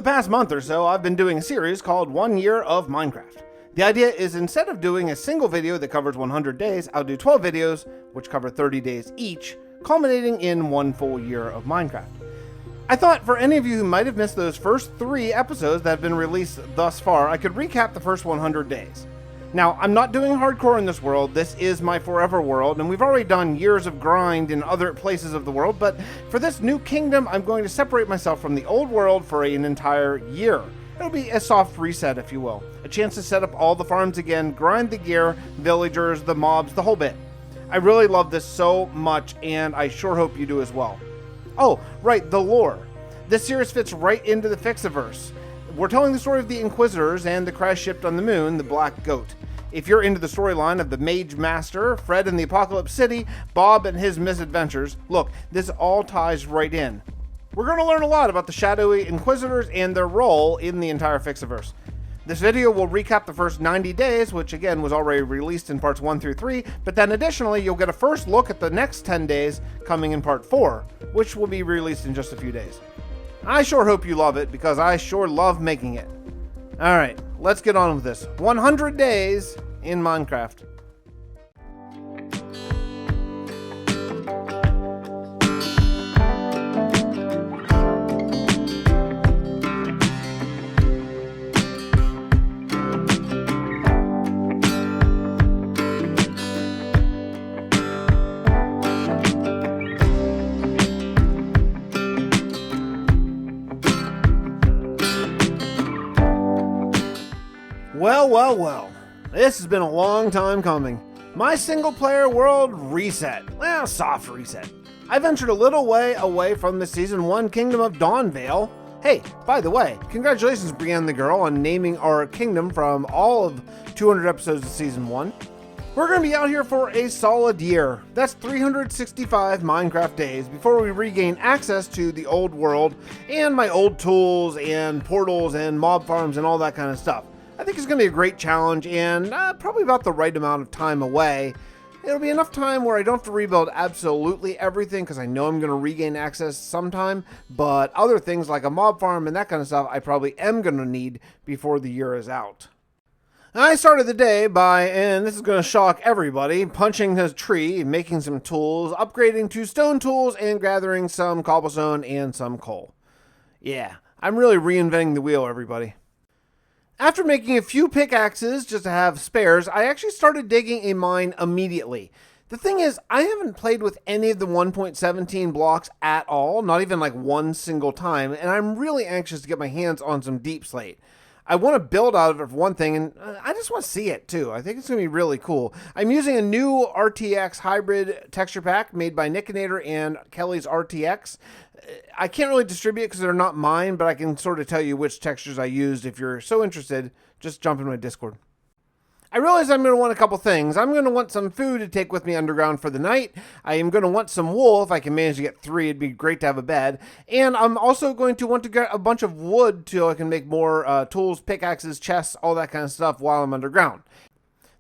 the past month or so, I've been doing a series called 1 Year of Minecraft. The idea is instead of doing a single video that covers 100 days, I'll do 12 videos, which cover 30 days each, culminating in 1 full year of Minecraft. I thought for any of you who might have missed those first 3 episodes that have been released thus far, I could recap the first 100 days. Now, I'm not doing hardcore in this world, this is my forever world, and we've already done years of grind in other places of the world, but for this new kingdom, I'm going to separate myself from the old world for an entire year. It'll be a soft reset, if you will. A chance to set up all the farms again, grind the gear, villagers, the mobs, the whole bit. I really love this so much, and I sure hope you do as well. Oh, right, the lore. This series fits right into the Fixxitt412. We're telling the story of the Inquisitors and the crash ship on the moon, the Black Goat. If you're into the storyline of the Mage Master, Fred in the Apocalypse City, Bob and his misadventures, look, this all ties right in. We're going to learn a lot about the shadowy Inquisitors and their role in the entire Fixxitt412. This video will recap the first 90 days, which again was already released in parts 1 through 3, but then additionally you'll get a first look at the next 10 days coming in part 4, which will be released in just a few days. I sure hope you love it, because I sure love making it. Alright, let's get on with this. 100 days in Minecraft. Well. This has been a long time coming. My single player world reset. Well, soft reset. I ventured a little way away from the Season 1 Kingdom of Dawnvale. Hey, by the way, congratulations Brienne the Girl on naming our kingdom from all of 200 episodes of Season 1. We're going to be out here for a solid year. That's 365 Minecraft days before we regain access to the old world and my old tools and portals and mob farms and all that kind of stuff. I think it's going to be a great challenge and probably about the right amount of time away. It'll be enough time where I don't have to rebuild absolutely everything because I know I'm going to regain access sometime, but other things like a mob farm and that kind of stuff I probably am going to need before the year is out. I started the day by, and this is going to shock everybody, punching a tree, making some tools, upgrading to stone tools, and gathering some cobblestone and some coal. Yeah, I'm really reinventing the wheel, everybody. After making a few pickaxes just to have spares, I actually started digging a mine immediately. The thing is, I haven't played with any of the 1.17 blocks at all, not even like one single time, and I'm really anxious to get my hands on some deep slate. I want to build out of it for one thing, and I just want to see it too. I think it's going to be really cool. I'm using a new RTX hybrid texture pack made by Inquisitors and Kelly's RTX. I can't really distribute it because they're not mine, but I can sort of tell you which textures I used. If you're so interested, just jump in my Discord. I realize I'm going to want a couple things. I'm going to want some food to take with me underground for the night. I am going to want some wool. If I can manage to get 3, it'd be great to have a bed. And I'm also going to want to get a bunch of wood so I can make more tools, pickaxes, chests, all that kind of stuff while I'm underground.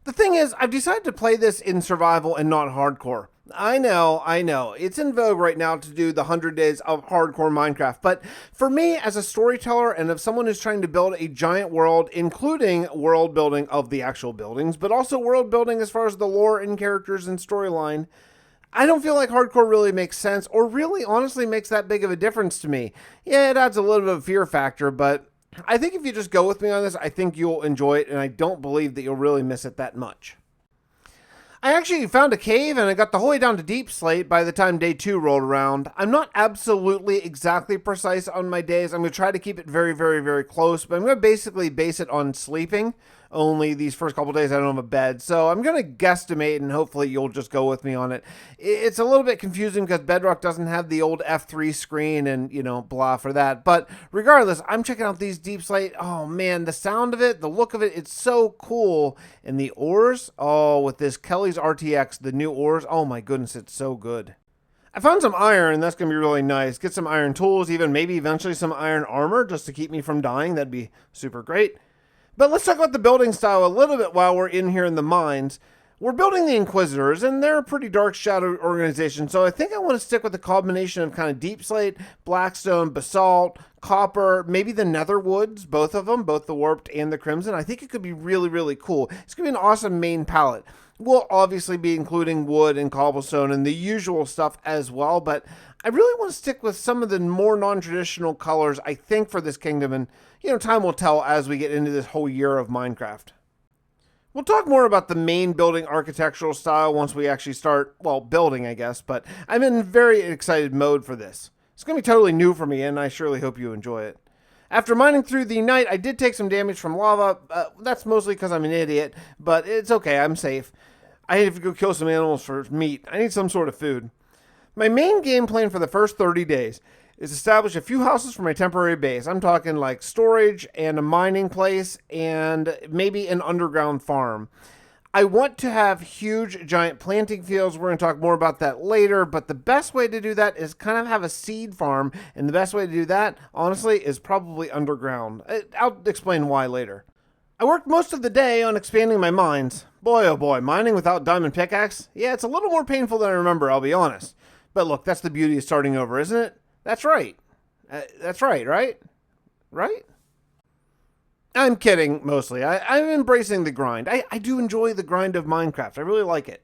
The thing is, I've decided to play this in survival and not hardcore. I know. It's in vogue right now to do the 100 days of hardcore Minecraft, but for me as a storyteller and as someone who's trying to build a giant world, including world building of the actual buildings, but also world building as far as the lore and characters and storyline, I don't feel like hardcore really makes sense or really honestly makes that big of a difference to me. Yeah, it adds a little bit of fear factor, but I think if you just go with me on this, I think you'll enjoy it, and I don't believe that you'll really miss it that much. I actually found a cave and I got the whole way down to deep slate by the time day 2 rolled around. I'm not absolutely exactly precise on my days. I'm going to try to keep it very, very, very close, but I'm going to basically base it on sleeping. Only these first couple days I don't have a bed, so I'm going to guesstimate and hopefully you'll just go with me on it. It's a little bit confusing because Bedrock doesn't have the old F3 screen and, blah for that. But regardless, I'm checking out these deep slate. Oh man, the sound of it, the look of it, it's so cool. And the ores, with this Kelly's RTX, the new ores, oh my goodness, it's so good. I found some iron, that's going to be really nice. Get some iron tools, even maybe eventually some iron armor just to keep me from dying. That'd be super great. But let's talk about the building style a little bit while we're in here in the mines. We're building the Inquisitors, and they're a pretty dark shadow organization, so I think I want to stick with a combination of kind of deep slate, blackstone, basalt, copper, maybe the nether woods, both of them, both the warped and the crimson. I think it could be really, really cool. It's going to be an awesome main palette. We'll obviously be including wood and cobblestone and the usual stuff as well, but I really want to stick with some of the more non-traditional colors, I think, for this kingdom, and, time will tell as we get into this whole year of Minecraft. We'll talk more about the main building architectural style once we actually start, building, I guess, but I'm in very excited mode for this. It's going to be totally new for me, and I surely hope you enjoy it. After mining through the night, I did take some damage from lava. That's mostly because I'm an idiot, but it's okay, I'm safe. I have to go kill some animals for meat. I need some sort of food. My main game plan for the first 30 days is establish a few houses for my temporary base. I'm talking like storage and a mining place and maybe an underground farm. I want to have huge, giant planting fields. We're going to talk more about that later, but the best way to do that is kind of have a seed farm, and the best way to do that, honestly, is probably underground. I'll explain why later. I worked most of the day on expanding my mines. Boy, oh boy, mining without diamond pickaxe? Yeah, it's a little more painful than I remember, I'll be honest. But look, that's the beauty of starting over, isn't it? That's right. That's right, right? Right? I'm kidding, mostly. I'm embracing the grind. I do enjoy the grind of Minecraft. I really like it.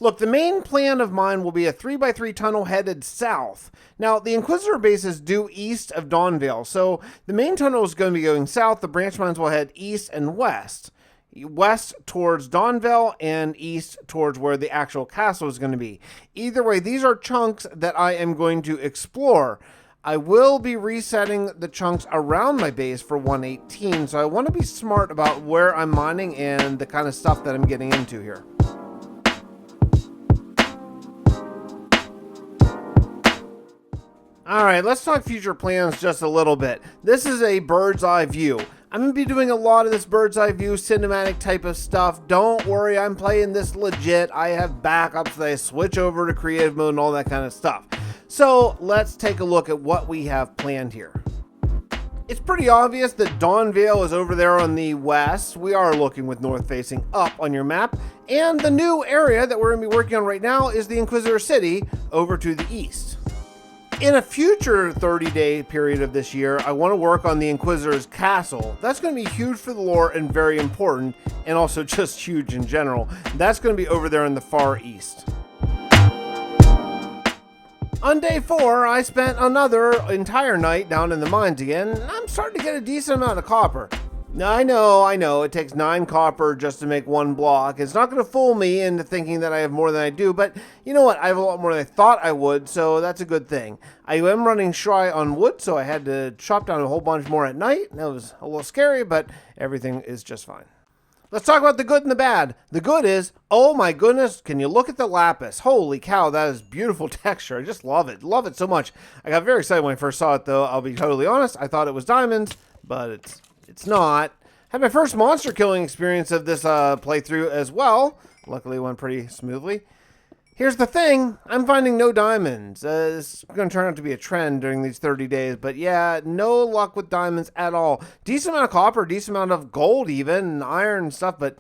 Look, the main plan of mine will be a 3x3 tunnel headed south. Now, the Inquisitor base is due east of Dawnvale, so the main tunnel is going to be going south. The branch mines will head east and west. West towards Dawnvale and east towards where the actual castle is going to be. Either way, these are chunks that I am going to explore. I will be resetting the chunks around my base for 118, so I want to be smart about where I'm mining and the kind of stuff that I'm getting into here. Alright, let's talk future plans just a little bit. This is a bird's eye view. I'm going to be doing a lot of this bird's eye view cinematic type of stuff. Don't worry, I'm playing this legit. I have backups that I switch over to creative mode and all that kind of stuff. So let's take a look at what we have planned here. It's pretty obvious that Dawnvale is over there on the west. We are looking with north facing up on your map. And the new area that we're going to be working on right now is the Inquisitor City over to the east. In a future 30-day period of this year, I want to work on the Inquisitor's castle. That's going to be huge for the lore and very important, and also just huge in general. That's going to be over there in the far east. On day 4, I spent another entire night down in the mines again, and I'm starting to get a decent amount of copper. Now, I know, it takes 9 copper just to make 1 block. It's not going to fool me into thinking that I have more than I do, but you know what? I have a lot more than I thought I would, so that's a good thing. I am running shy on wood, so I had to chop down a whole bunch more at night. That was a little scary, but everything is just fine. Let's talk about the good and the bad. The good is, oh my goodness, can you look at the lapis? Holy cow, that is beautiful texture. I just love it so much. I got very excited when I first saw it, though. I'll be totally honest. I thought it was diamonds, but it's not. Had my first monster killing experience of this playthrough as well. Luckily, it went pretty smoothly. Here's the thing. I'm finding no diamonds. It's going to turn out to be a trend during these 30 days. But yeah, no luck with diamonds at all. Decent amount of copper, decent amount of gold even, and iron and stuff. But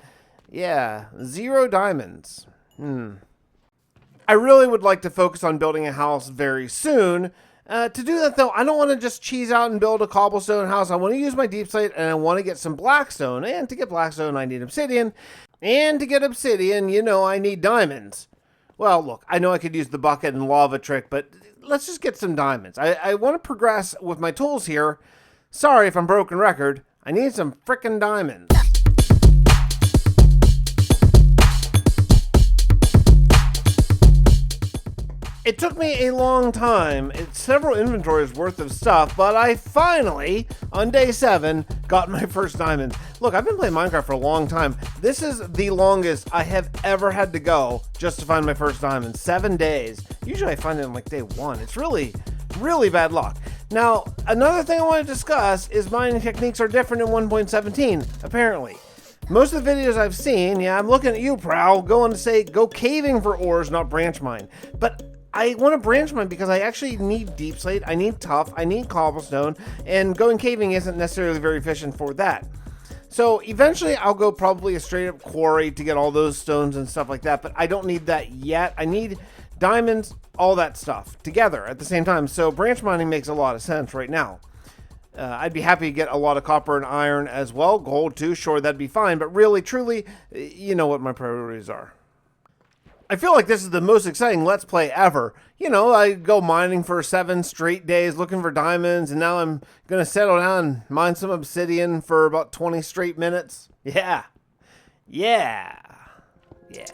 yeah, 0 diamonds. I really would like to focus on building a house very soon. To do that, though, I don't want to just cheese out and build a cobblestone house. I want to use my deep slate, and I want to get some blackstone. And to get blackstone, I need obsidian. And to get obsidian, I need diamonds. Well, look, I know I could use the bucket and lava trick, but let's just get some diamonds. I want to progress with my tools here. Sorry if I'm broken record. I need some frickin' diamonds. It took me a long time. It's several inventories worth of stuff, but I finally, on day 7, got my first diamond. Look, I've been playing Minecraft for a long time. This is the longest I have ever had to go just to find my first diamond. 7 days. Usually I find it on like day 1. It's really, really bad luck. Now, another thing I want to discuss is mining techniques are different in 1.17, apparently. Most of the videos I've seen, yeah, I'm looking at you, Prowl, going to say go caving for ores, not branch mine. But I want to branch mine because I actually need deep slate, I need tuff, I need cobblestone, and going caving isn't necessarily very efficient for that. So eventually I'll go probably a straight up quarry to get all those stones and stuff like that, but I don't need that yet. I need diamonds, all that stuff together at the same time. So branch mining makes a lot of sense right now. I'd be happy to get a lot of copper and iron as well. Gold too, sure, that'd be fine. But really, truly, you know what my priorities are. I feel like this is the most exciting Let's Play ever. You know, I go mining for 7 straight days looking for diamonds, and now I'm going to settle down and mine some obsidian for about 20 straight minutes. Yeah. Yeah. Yeah.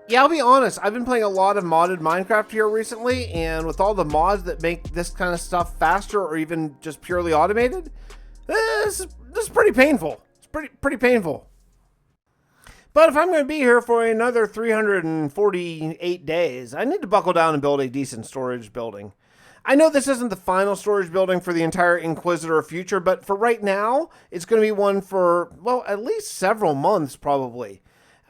Yeah, I'll be honest, I've been playing a lot of modded Minecraft here recently, and with all the mods that make this kind of stuff faster or even just purely automated, this is pretty painful. It's pretty painful. But if I'm going to be here for another 348 days, I need to buckle down and build a decent storage building. I know this isn't the final storage building for the entire Inquisitor future, but for right now, it's going to be one for, well, at least several months probably.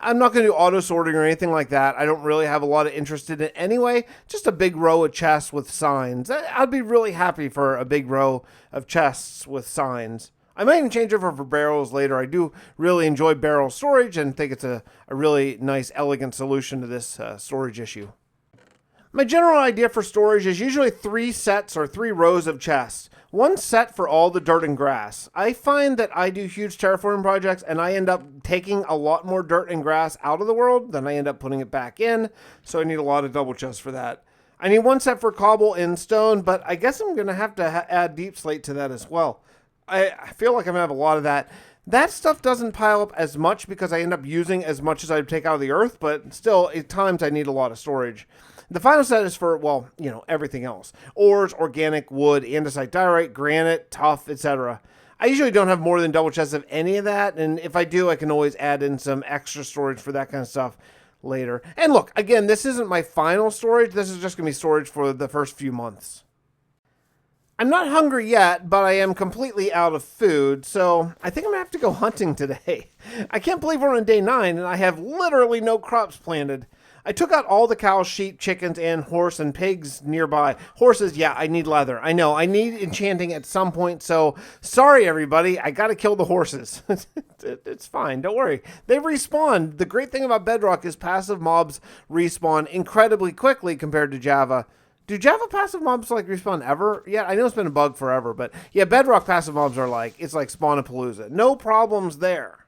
I'm not going to do auto sorting or anything like that. I don't really have a lot of interest in it anyway. Just a big row of chests with signs. I'd be really happy for a big row of chests with signs. I might even change over for barrels later. I do really enjoy barrel storage and think it's a really nice, elegant solution to this storage issue. My general idea for storage is usually 3 sets or 3 rows of chests. One set for all the dirt and grass. I find that I do huge terraforming projects and I end up taking a lot more dirt and grass out of the world than I end up putting it back in. So I need a lot of double chests for that. I need one set for cobble and stone, but I guess I'm going to have to add deep slate to that as well. I feel like I'm going to have a lot of that. That stuff doesn't pile up as much because I end up using as much as I take out of the earth, but still, at times I need a lot of storage. The final set is for, well, you know, everything else. Ores, organic, wood, andesite, diorite, granite, tuff, etc. I usually don't have more than double chests of any of that, and if I do, I can always add in some extra storage for that kind of stuff later. And look, again, this isn't my final storage. This is just going to be storage for the first few months. I'm not hungry yet, but I am completely out of food, so I think I'm going to have to go hunting today. I can't believe we're on day 9, and I have literally no crops planted. I took out all the cows, sheep, chickens, and horse and pigs nearby. Horses, yeah, I need leather. I know, I need enchanting at some point, so sorry, everybody. I gotta kill the horses. It's fine, don't worry. They respawn. The great thing about Bedrock is passive mobs respawn incredibly quickly compared to Java. Do Java passive mobs, like, respawn ever? Yeah, I know it's been a bug forever, but yeah, Bedrock passive mobs are like, it's like Spawnapalooza. No problems there.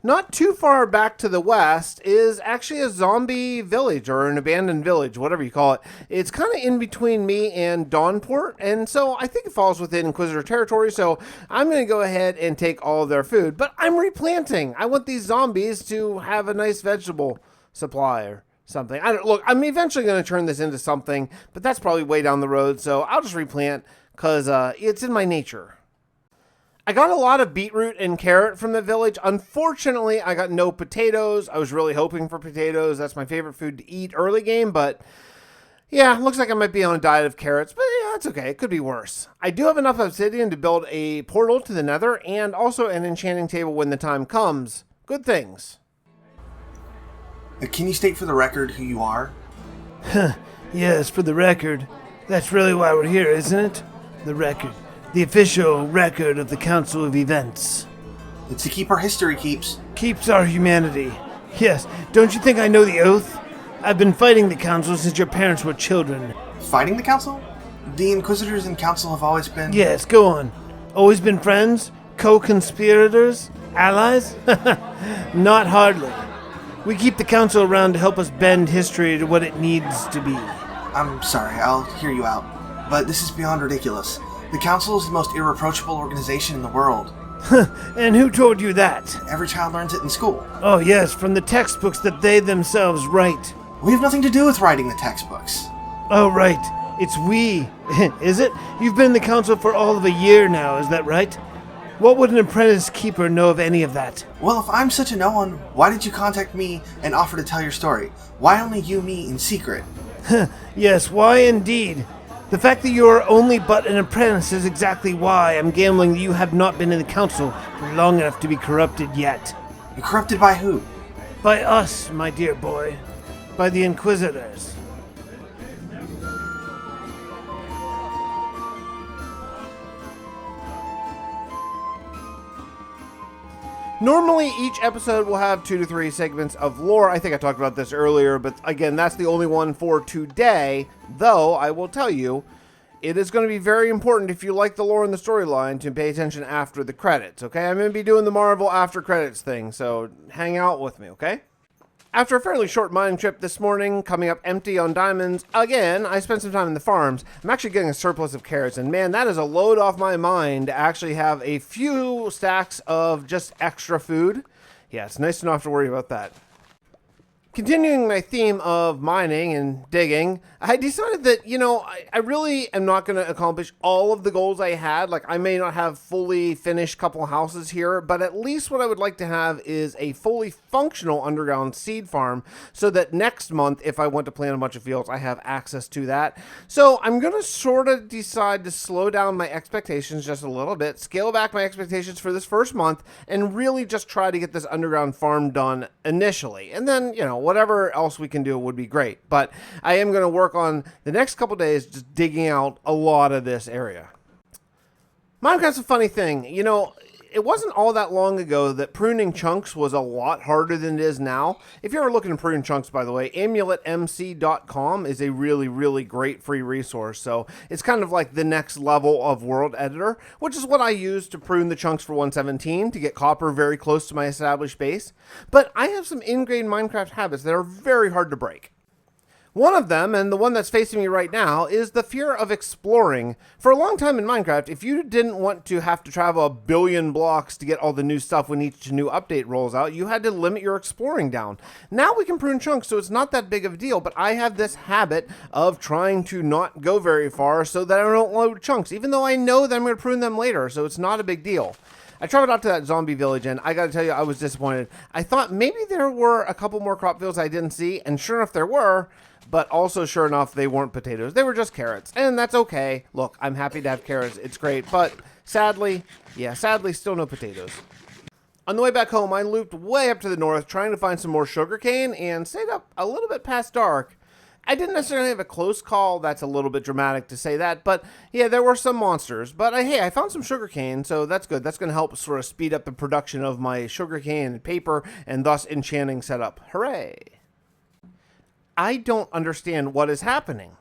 Not too far back to the west is actually a zombie village or an abandoned village, whatever you call it. It's kind of in between me and Dawnport, and so I think it falls within Inquisitor territory, so I'm going to go ahead and take all of their food. But I'm replanting. I want these zombies to have a nice vegetable supply or something. Look, I'm eventually going to turn this into something, but that's probably way down the road, so I'll just replant because it's in my nature. I got a lot of beetroot and carrot from the village. Unfortunately, I got no potatoes. I was really hoping for potatoes. That's my favorite food to eat early game, but yeah, looks like I might be on a diet of carrots, but yeah, that's okay. It could be worse. I do have enough obsidian to build a portal to the nether and also an enchanting table when the time comes. Good things. Can you state for the record who you are? Yes, for the record. That's really why we're here, isn't it? The record. The official record of the Council of Events. It's to keep our history keeps. Keeps our humanity. Yes, don't you think I know the oath? I've been fighting the Council since your parents were children. Fighting the Council? The Inquisitors and Council have always been... Yes, go on. Always been friends? Co-conspirators? Allies? Not hardly. We keep the Council around to help us bend history to what it needs to be. I'm sorry, I'll hear you out. But this is beyond ridiculous. The Council is the most irreproachable organization in the world. And who told you that? Every child learns it in school. Oh yes, from the textbooks that they themselves write. We have nothing to do with writing the textbooks. Oh right, it's we. Is it? You've been in the Council for all of a year now, is that right? What would an apprentice keeper know of any of that? Well, if I'm such a no-one, why did you contact me and offer to tell your story? Why only you, me, in secret? Yes, why indeed? The fact that you are only but an apprentice is exactly why I'm gambling that you have not been in the Council for long enough to be corrupted yet. Corrupted by who? By us, my dear boy. By the Inquisitors. Normally, each episode will have 2 to 3 segments of lore. I think I talked about this earlier, but again, that's the only one for today. Though, I will tell you, it is going to be very important if you like the lore and the storyline to pay attention after the credits, okay? I'm going to be doing the Marvel after credits thing, so hang out with me, okay? After a fairly short mining trip this morning, coming up empty on diamonds, again, I spent some time in the farms. I'm actually getting a surplus of carrots, and man, that is a load off my mind to actually have a few stacks of just extra food. Yeah, it's nice to not have to worry about that. Continuing my theme of mining and digging, I decided that, you know, I really am not going to accomplish all of the goals I had. Like, I may not have fully finished couple houses here, but at least what I would like to have is a fully functional underground seed farm so that next month, if I want to plant a bunch of fields, I have access to that. So I'm going to sort of decide to slow down my expectations just a little bit, scale back my expectations for this first month, and really just try to get this underground farm done initially. And then, you know, whatever else we can do would be great. But I am going to work on the next couple days just digging out a lot of this area. Minecraft's a funny thing. You know, it wasn't all that long ago that pruning chunks was a lot harder than it is now. If you're ever looking to prune chunks, by the way, amuletmc.com is a really, really great free resource. So it's kind of like the next level of world editor, which is what I use to prune the chunks for 117 to get copper very close to my established base. But I have some ingrained Minecraft habits that are very hard to break. One of them, and the one that's facing me right now, is the fear of exploring. For a long time in Minecraft, if you didn't want to have to travel 1 billion blocks to get all the new stuff when each new update rolls out, you had to limit your exploring down. Now we can prune chunks, so it's not that big of a deal, but I have this habit of trying to not go very far so that I don't load chunks, even though I know that I'm going to prune them later, so it's not a big deal. I traveled out to that zombie village, and I gotta tell you, I was disappointed. I thought maybe there were a couple more crop fields I didn't see, and sure enough there were, but also sure enough they weren't potatoes. They were just carrots, and that's okay. Look, I'm happy to have carrots. It's great, but sadly, still no potatoes. On the way back home, I looped way up to the north, trying to find some more sugarcane, and stayed up a little bit past dark. I didn't necessarily have a close call. That's a little bit dramatic to say that, but yeah, there were some monsters. But hey, I found some sugarcane, so that's good. That's going to help sort of speed up the production of my sugarcane and paper, and thus enchanting setup. Hooray! I don't understand what is happening.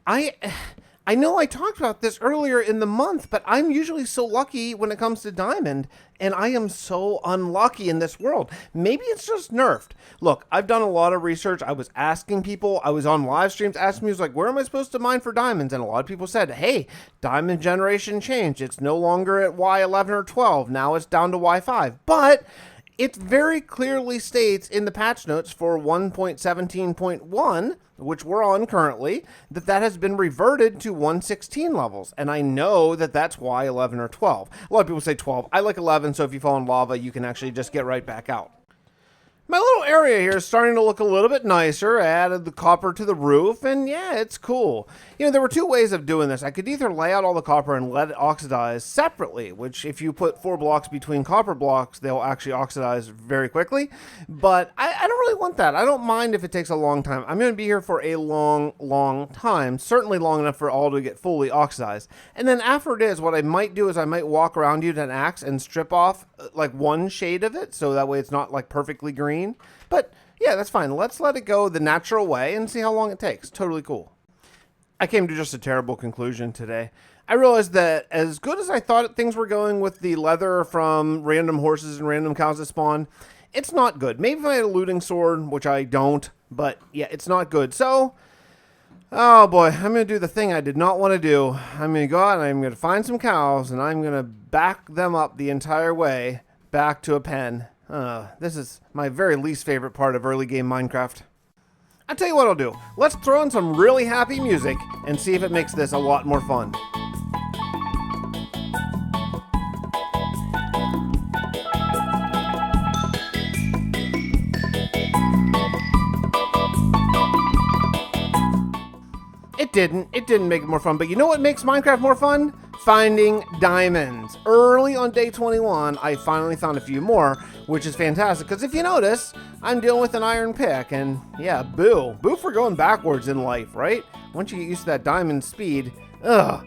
I know I talked about this earlier in the month, but I'm usually so lucky when it comes to diamond, and I am so unlucky in this world. Maybe it's just nerfed. Look, I've done a lot of research. I was asking people. I was on live streams asking me, like, where am I supposed to mine for diamonds? And a lot of people said, hey, diamond generation changed. It's no longer at Y11 or 12. Now it's down to Y5. But it very clearly states in the patch notes for 1.17.1, which we're on currently, that has been reverted to 116 levels. And I know that that's why 11 or 12. A lot of people say 12. I like 11, so if you fall in lava, you can actually just get right back out. My little area here is starting to look a little bit nicer. I added the copper to the roof, and yeah, it's cool. You know, there were two ways of doing this. I could either lay out all the copper and let it oxidize separately, which if you put 4 blocks between copper blocks, they'll actually oxidize very quickly. But I don't really want that. I don't mind if it takes a long time. I'm going to be here for a long, long time, certainly long enough for all to get fully oxidized. And then after it is, what I might do is I might walk around you with an axe and strip off like one shade of it, so that way it's not like perfectly green. But yeah, that's fine. Let's let it go the natural way and see how long it takes. Totally cool. I came to just a terrible conclusion today. I realized that as good as I thought things were going with the leather from random horses and random cows that spawn, it's not good. Maybe if I had a looting sword, which I don't, but yeah, it's not good. So, oh boy, I'm going to do the thing I did not want to do. I'm going to go out and I'm going to find some cows and I'm going to back them up the entire way back to a pen. This is my very least favorite part of early game Minecraft. I'll tell you what I'll do. Let's throw in some really happy music and see if it makes this a lot more fun. It didn't make it more fun, but you know what makes Minecraft more fun? finding diamonds. Early on day 21, I finally found a few more, which is fantastic, because if you notice, I'm dealing with an iron pick, and yeah, boo. Boo for going backwards in life, right? Once you get used to that diamond speed, ugh.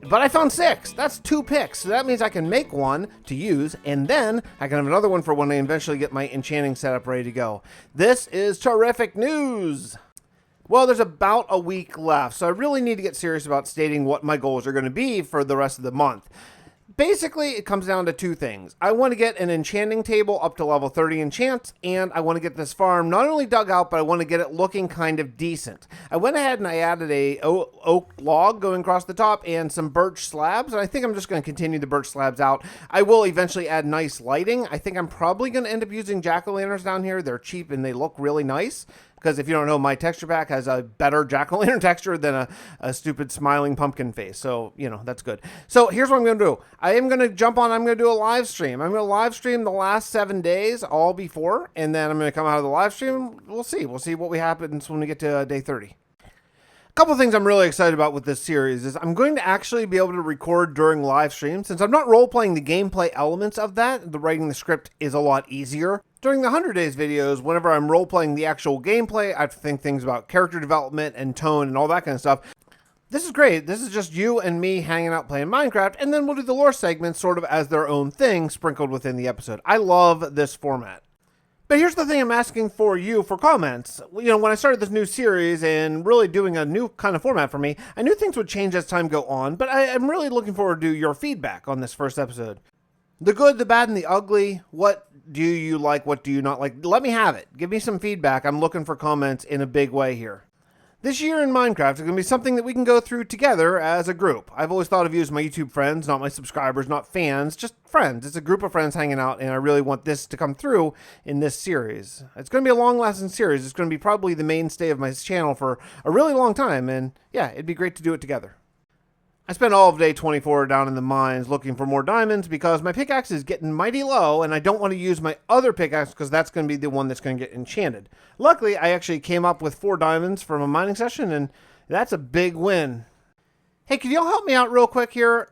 But I found 6. That's 2 picks, so that means I can make one to use, and then I can have another one for when I eventually get my enchanting setup ready to go. This is terrific news! Well, there's about a week left, so I really need to get serious about stating what my goals are going to be for the rest of the month. Basically, it comes down to 2 things. I want to get an enchanting table up to level 30 enchants, and I want to get this farm not only dug out, but I want to get it looking kind of decent. I went ahead and I added a oak log going across the top and some birch slabs, and I think I'm just going to continue the birch slabs out. I will eventually add nice lighting. I think I'm probably going to end up using jack-o'-lanterns down here. They're cheap and they look really nice. Because if you don't know, my texture pack has a better jack-o'-lantern texture than a stupid smiling pumpkin face. So, you know, that's good. So here's what I'm going to do. I am going to jump on, I'm going to do a live stream. I'm going to live stream the last 7 days, all before, and then I'm going to come out of the live stream. We'll see. We'll see what happens when we get to day 30. A couple things I'm really excited about with this series is I'm going to actually be able to record during live stream. Since I'm not role-playing the gameplay elements of that, the writing the script is a lot easier. During the 100 Days videos, whenever I'm role-playing the actual gameplay, I have to think things about character development and tone and all that kind of stuff. This is great. This is just you and me hanging out playing Minecraft, and then we'll do the lore segments sort of as their own thing sprinkled within the episode. I love this format. But here's the thing I'm asking for you for comments. You know, when I started this new series and really doing a new kind of format for me, I knew things would change as time go on, but I'm really looking forward to your feedback on this first episode. The good, the bad, and the ugly. What do you like? What do you not like? Let me have it. Give me some feedback. I'm looking for comments in a big way here. This year in Minecraft is going to be something that we can go through together as a group. I've always thought of you as my YouTube friends, not my subscribers, not fans, just friends. It's a group of friends hanging out, and I really want this to come through in this series. It's going to be a long-lasting series. It's going to be probably the mainstay of my channel for a really long time, and yeah, it'd be great to do it together. I spent all of day 24 down in the mines looking for more diamonds because my pickaxe is getting mighty low and I don't want to use my other pickaxe because that's going to be the one that's going to get enchanted. Luckily, I actually came up with 4 diamonds from a mining session and that's a big win. Hey, can y'all help me out real quick here?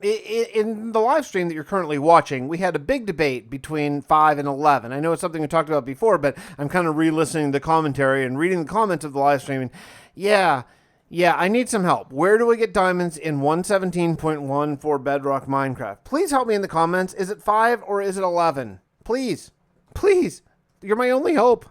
In the live stream that you're currently watching, we had a big debate between 5 and 11. I know it's something we talked about before, but I'm kind of re-listening to the commentary and reading the comments of the live stream. And yeah, I need some help. Where do I get diamonds in 117.1 for Bedrock Minecraft? Please help me in the comments. Is it 5 or is it 11? Please. Please. You're my only hope.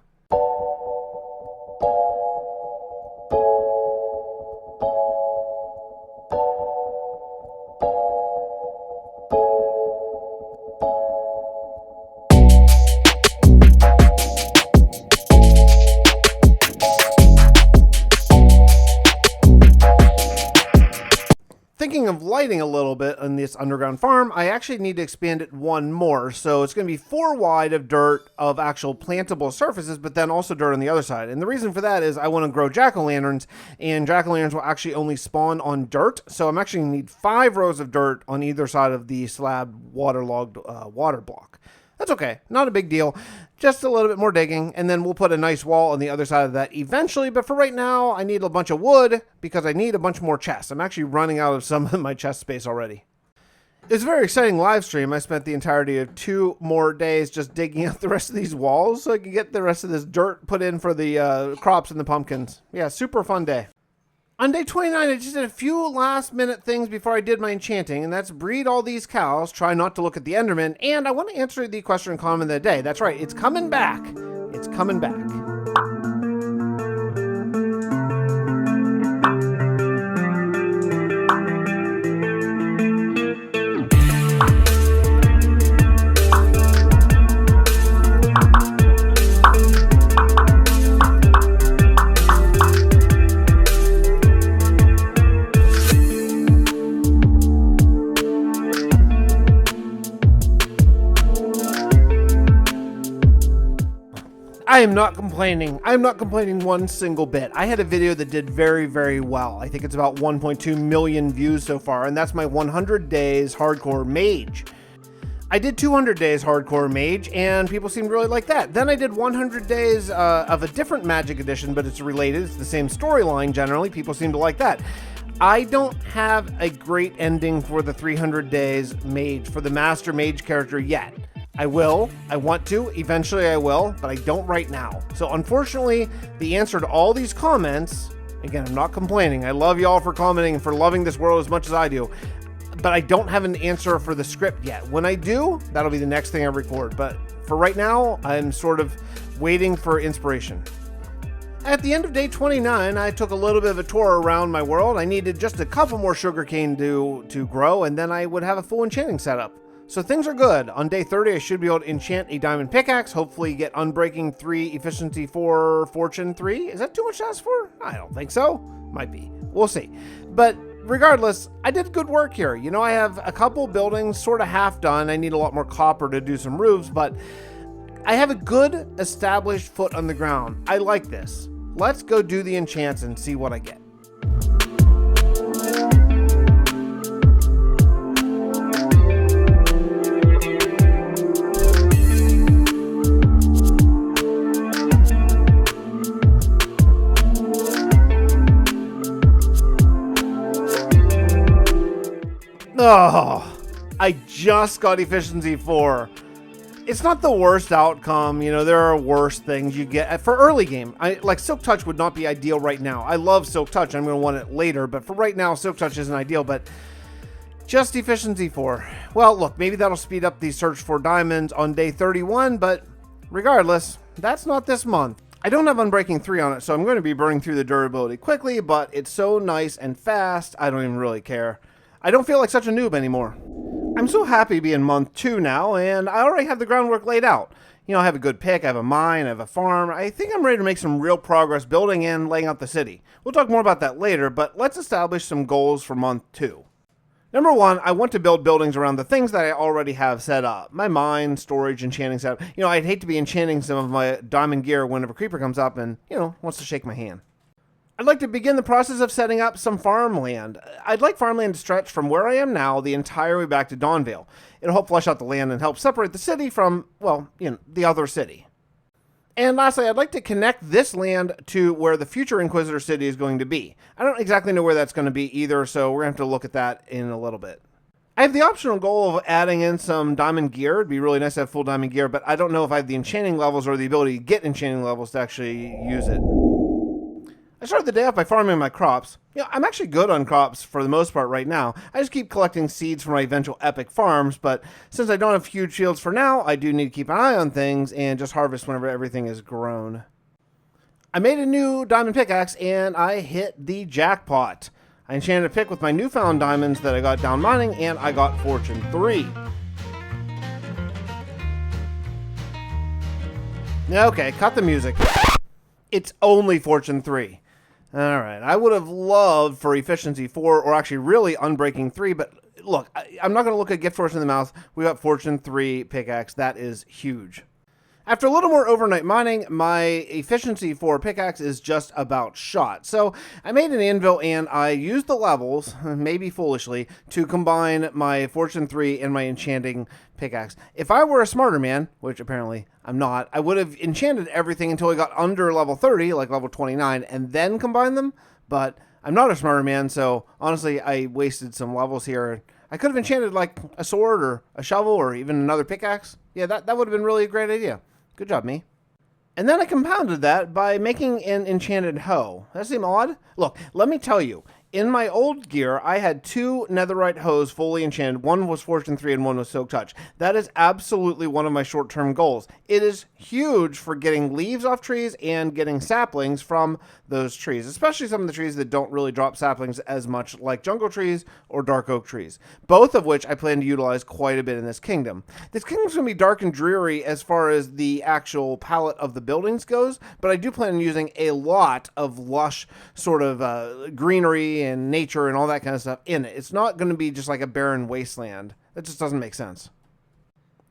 Thinking of lighting a little bit on this underground farm, I actually need to expand it 1 more. So it's going to be 4 wide of dirt of actual plantable surfaces, but then also dirt on the other side. And the reason for that is I want to grow jack-o'-lanterns, and jack-o'-lanterns will actually only spawn on dirt. So I'm actually going to need 5 rows of dirt on either side of the slab waterlogged water block. That's okay. Not a big deal. Just a little bit more digging, and then we'll put a nice wall on the other side of that eventually. But for right now, I need a bunch of wood because I need a bunch more chests. I'm actually running out of some of my chest space already. It's a very exciting live stream. I spent the entirety of 2 more days just digging out the rest of these walls so I can get the rest of this dirt put in for the crops and the pumpkins. Yeah, super fun day. On day 29, I just did a few last-minute things before I did my enchanting, and that's breed all these cows, try not to look at the Enderman, and I want to answer the question comment of the day. That's right, it's coming back. It's coming back. I am not complaining. I'm not complaining one single bit. I had a video that did very, very well. I think it's about 1.2 million views so far, and that's my 100 days hardcore mage. I did 200 days hardcore mage, and people seemed to really like that. Then I did 100 days of a different magic edition, but it's related. It's the same storyline generally. People seem to like that. I don't have a great ending for the 300 days mage, for the master mage character yet. I will, I want to, eventually I will, but I don't right now. So unfortunately, the answer to all these comments, again, I'm not complaining. I love y'all for commenting and for loving this world as much as I do, but I don't have an answer for the script yet. When I do, that'll be the next thing I record. But for right now, I'm sort of waiting for inspiration. At the end of day 29, I took a little bit of a tour around my world. I needed just a couple more sugarcane to grow, and then I would have a full enchanting setup. So things are good. On day 30, I should be able to enchant a diamond pickaxe, hopefully get Unbreaking 3, Efficiency 4, Fortune 3. Is that too much to ask for? I don't think so. Might be. We'll see. But regardless, I did good work here. You know, I have a couple buildings sort of half done. I need a lot more copper to do some roofs, but I have a good established foot on the ground. I like this. Let's go do the enchants and see what I get. Oh, I just got Efficiency 4. It's not the worst outcome. You know, there are worse things you get for early game. Like Silk Touch would not be ideal right now. I love Silk Touch. I'm going to want it later, but for right now, Silk Touch isn't ideal, but just Efficiency 4. Well, look, maybe that'll speed up the search for diamonds on day 31, but regardless, that's not this month. I don't have Unbreaking 3 on it, so I'm going to be burning through the durability quickly, but it's so nice and fast, I don't even really care. I don't feel like such a noob anymore. I'm so happy to be in month 2 now, and I already have the groundwork laid out. You know, I have a good pick, I have a mine, I have a farm. I think I'm ready to make some real progress building and laying out the city. We'll talk more about that later, but let's establish some goals for month 2. Number 1, I want to build buildings around the things that I already have set up. My mine, storage, enchanting setup. You know, I'd hate to be enchanting some of my diamond gear whenever a creeper comes up and, you know, wants to shake my hand. I'd like to begin the process of setting up some farmland. I'd like farmland to stretch from where I am now the entire way back to Dawnvale. It'll help flesh out the land and help separate the city from, well, you know, the other city. And lastly, I'd like to connect this land to where the future Inquisitor city is going to be. I don't exactly know where that's going to be either, so we're going to have to look at that in a little bit. I have the optional goal of adding in some diamond gear. It'd be really nice to have full diamond gear, but I don't know if I have the enchanting levels or the ability to get enchanting levels to actually use it. I started the day off by farming my crops. You know, I'm actually good on crops for the most part right now. I just keep collecting seeds for my eventual epic farms, but since I don't have huge fields for now, I do need to keep an eye on things and just harvest whenever everything is grown. I made a new diamond pickaxe and I hit the jackpot. I enchanted a pick with my newfound diamonds that I got down mining, and I got Fortune 3. Okay, cut the music. It's only Fortune 3. Alright, I would have loved for Efficiency 4, or actually really Unbreaking 3, but look, I'm not going to look at Gift Force in the mouth. We got Fortune 3 pickaxe. That is huge. After a little more overnight mining, my Efficiency 4 pickaxe is just about shot. So I made an anvil and I used the levels, maybe foolishly, to combine my Fortune 3 and my enchanting pickaxe. If I were a smarter man, which apparently I'm not, I would have enchanted everything until I got under level 30, like level 29, and then combined them. But I'm not a smarter man, so honestly, I wasted some levels here. I could have enchanted like a sword or a shovel or even another pickaxe. Yeah, that would have been really a great idea. Good job, me. And then I compounded that by making an enchanted hoe. That seem odd? Look, let me tell you. In my old gear, I had 2 netherite hoes fully enchanted. One was Fortune 3 and one was Silk Touch. That is absolutely one of my short-term goals. It is huge for getting leaves off trees and getting saplings from those trees, especially some of the trees that don't really drop saplings as much, like jungle trees or dark oak trees, both of which I plan to utilize quite a bit in this kingdom. This kingdom's going to be dark and dreary as far as the actual palette of the buildings goes, but I do plan on using a lot of lush sort of greenery and nature and all that kind of stuff in it. It's not going to be just like a barren wasteland. That just doesn't make sense.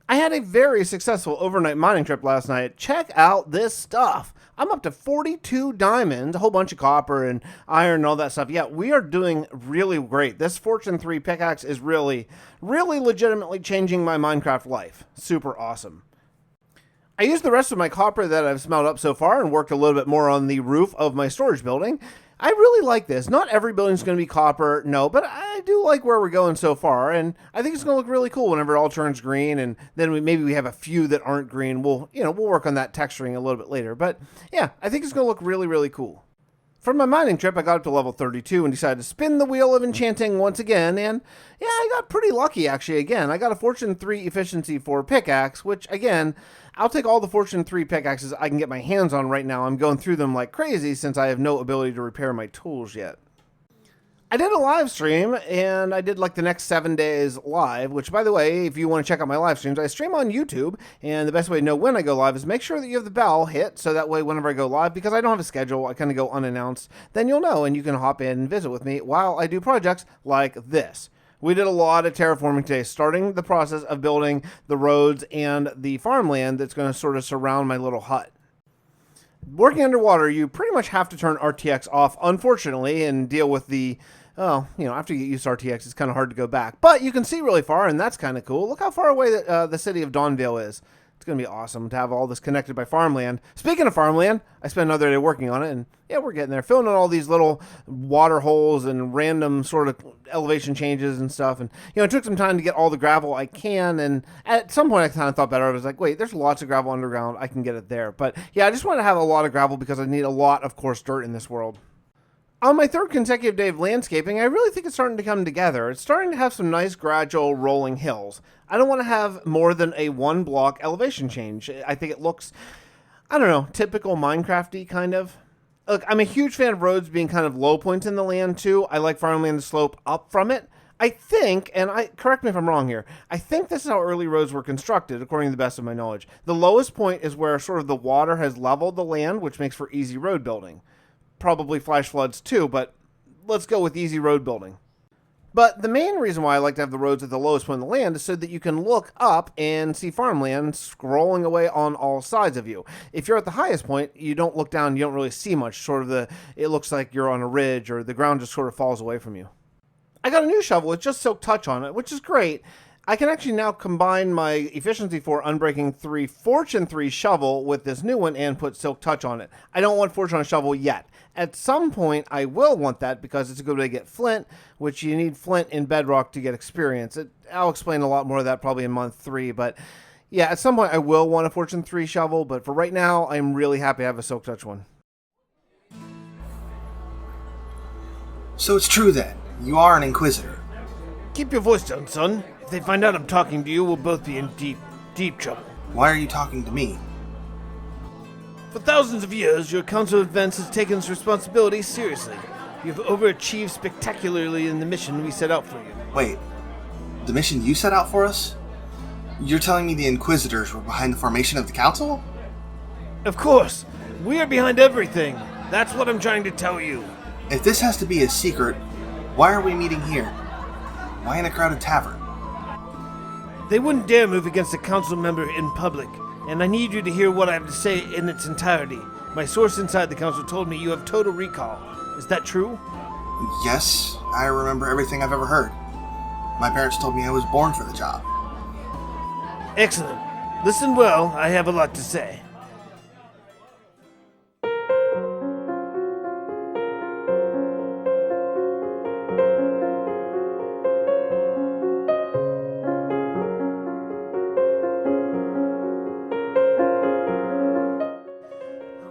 I had a very successful overnight mining trip last night. Check out this stuff. I'm up to 42 diamonds, a whole bunch of copper and iron and all that stuff. Yeah, we are doing really great. This Fortune 3 pickaxe is really legitimately changing my Minecraft life. Super awesome. I used the rest of my copper that I've smelted up so far and worked a little bit more on the roof of my storage building. I really like this. Not every building's going to be copper, no, but I do like where we're going so far, and I think it's going to look really cool whenever it all turns green, and then maybe we have a few that aren't green. We'll work on that texturing a little bit later, but yeah, I think it's going to look really, really cool. For my mining trip, I got up to level 32 and decided to spin the wheel of enchanting once again, and yeah, I got pretty lucky actually again. I got a Fortune 3 Efficiency 4 pickaxe, which again, I'll take all the Fortune 3 pickaxes I can get my hands on right now. I'm going through them like crazy since I have no ability to repair my tools yet. I did a live stream, and I did like the next 7 days live, which, by the way, if you want to check out my live streams, I stream on YouTube, and the best way to know when I go live is make sure that you have the bell hit, so that way whenever I go live, because I don't have a schedule, I kind of go unannounced, then you'll know, and you can hop in and visit with me while I do projects like this. We did a lot of terraforming today, starting the process of building the roads and the farmland that's going to sort of surround my little hut. Working underwater, you pretty much have to turn RTX off, unfortunately, and deal with the after you get used to RTX, it's kind of hard to go back. But you can see really far, and that's kind of cool. Look how far away the city of Dawnvale is. It's going to be awesome to have all this connected by farmland. Speaking of farmland, I spent another day working on it, and yeah, we're getting there. Filling in all these little water holes and random sort of elevation changes and stuff. And, it took some time to get all the gravel I can, and at some point I kind of thought better. I was like, wait, there's lots of gravel underground. I can get it there. But yeah, I just want to have a lot of gravel because I need a lot of coarse dirt in this world. On my third consecutive day of landscaping, I really think it's starting to come together. It's starting to have some nice gradual rolling hills. I don't want to have more than a 1 block elevation change. I think it looks, typical Minecraft-y kind of. Look, I'm a huge fan of roads being kind of low points in the land too. I like farmland to slope up from it. I think, correct me if I'm wrong here, I think this is how early roads were constructed, according to the best of my knowledge. The lowest point is where sort of the water has leveled the land, which makes for easy road building. Probably flash floods too, but let's go with easy road building. But the main reason why I like to have the roads at the lowest point in the land is so that you can look up and see farmland scrolling away on all sides of you. If you're at the highest point, you don't look down, you don't really see much. It looks like you're on a ridge or the ground just sort of falls away from you. I got a new shovel with just Silk Touch on it, which is great. I can actually now combine my Efficiency 4 Unbreaking 3 Fortune 3 shovel with this new one and put Silk Touch on it. I don't want Fortune on a shovel yet. At some point, I will want that because it's a good way to get flint, which you need flint in bedrock to get experience. I'll explain a lot more of that probably in month 3, but yeah, at some point I will want a Fortune 3 shovel, but for right now, I'm really happy to have a Silk Touch one. So it's true then, you are an Inquisitor. Keep your voice down, son. If they find out I'm talking to you, we'll both be in deep, deep trouble. Why are you talking to me? For thousands of years, your Council of Events has taken its responsibility seriously. You've overachieved spectacularly in the mission we set out for you. Wait, the mission you set out for us? You're telling me the Inquisitors were behind the formation of the Council? Of course! We are behind everything! That's what I'm trying to tell you. If this has to be a secret, why are we meeting here? Why in a crowded tavern? They wouldn't dare move against a council member in public, and I need you to hear what I have to say in its entirety. My source inside the council told me you have total recall. Is that true? Yes, I remember everything I've ever heard. My parents told me I was born for the job. Excellent. Listen well, I have a lot to say.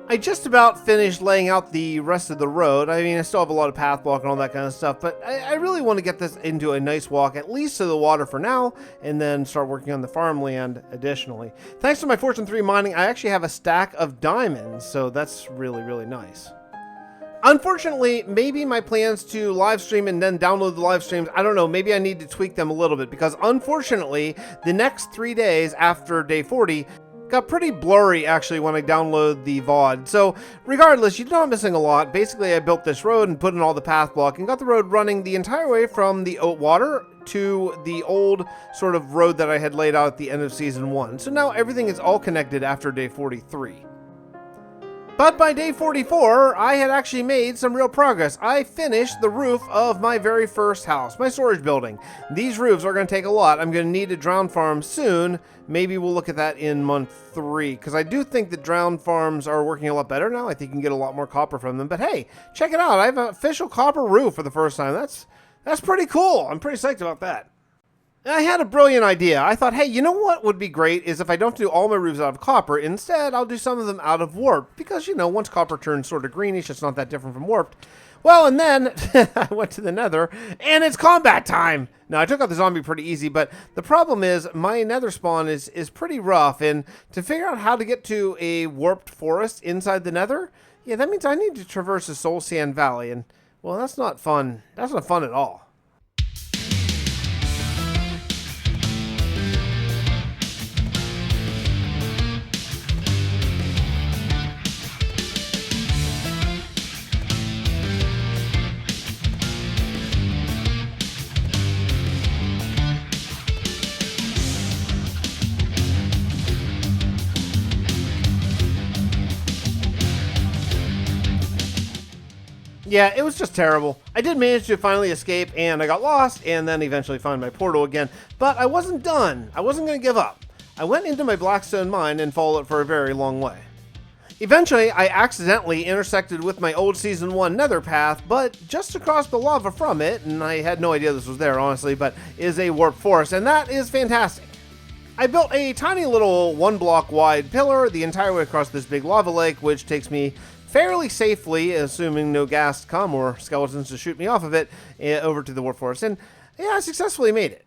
I just about finished laying out the rest of the road. I mean, I still have a lot of path block and all that kind of stuff, but I really want to get this into a nice walk, at least to the water for now, and then start working on the farmland additionally. Thanks to my Fortune 3 mining, I actually have a stack of diamonds, so that's really, really nice. Unfortunately, maybe my plans to live stream and then download the live streams, I don't know, maybe I need to tweak them a little bit, because unfortunately, the next 3 days after day 40, got pretty blurry actually when I download the VOD. So regardless, you're not missing a lot. Basically, I built this road and put in all the path block and got the road running the entire way from the water to the old sort of road that I had laid out at the end of season 1. So now everything is all connected after day 43. But by day 44, I had actually made some real progress. I finished the roof of my very first house, my storage building. These roofs are going to take a lot. I'm going to need a drown farm soon. Maybe we'll look at that in month 3, because I do think that drown farms are working a lot better now. I think you can get a lot more copper from them. But hey, check it out. I have an official copper roof for the first time. That's pretty cool. I'm pretty psyched about that. I had a brilliant idea. I thought, hey, you know what would be great is if I don't have to do all my roofs out of copper. Instead, I'll do some of them out of warp. Because, once copper turns sort of greenish, it's not that different from warped. Well, and then I went to the nether, and it's combat time! Now, I took out the zombie pretty easy, but the problem is my nether spawn is pretty rough. And to figure out how to get to a warped forest inside the nether, yeah, that means I need to traverse the Soul Sand Valley. And, well, that's not fun. That's not fun at all. Yeah, it was just terrible. I did manage to finally escape, and I got lost, and then eventually found my portal again. But I wasn't done. I wasn't going to give up. I went into my Blackstone mine and followed it for a very long way. Eventually, I accidentally intersected with my old Season 1 nether path, but just across the lava from it, and I had no idea this was there, honestly, but is a warp forest, and that is fantastic. I built a tiny little 1-block wide pillar the entire way across this big lava lake, which takes me fairly safely, assuming no ghast come or skeletons to shoot me off of it, over to the warp forest. And yeah, I successfully made it.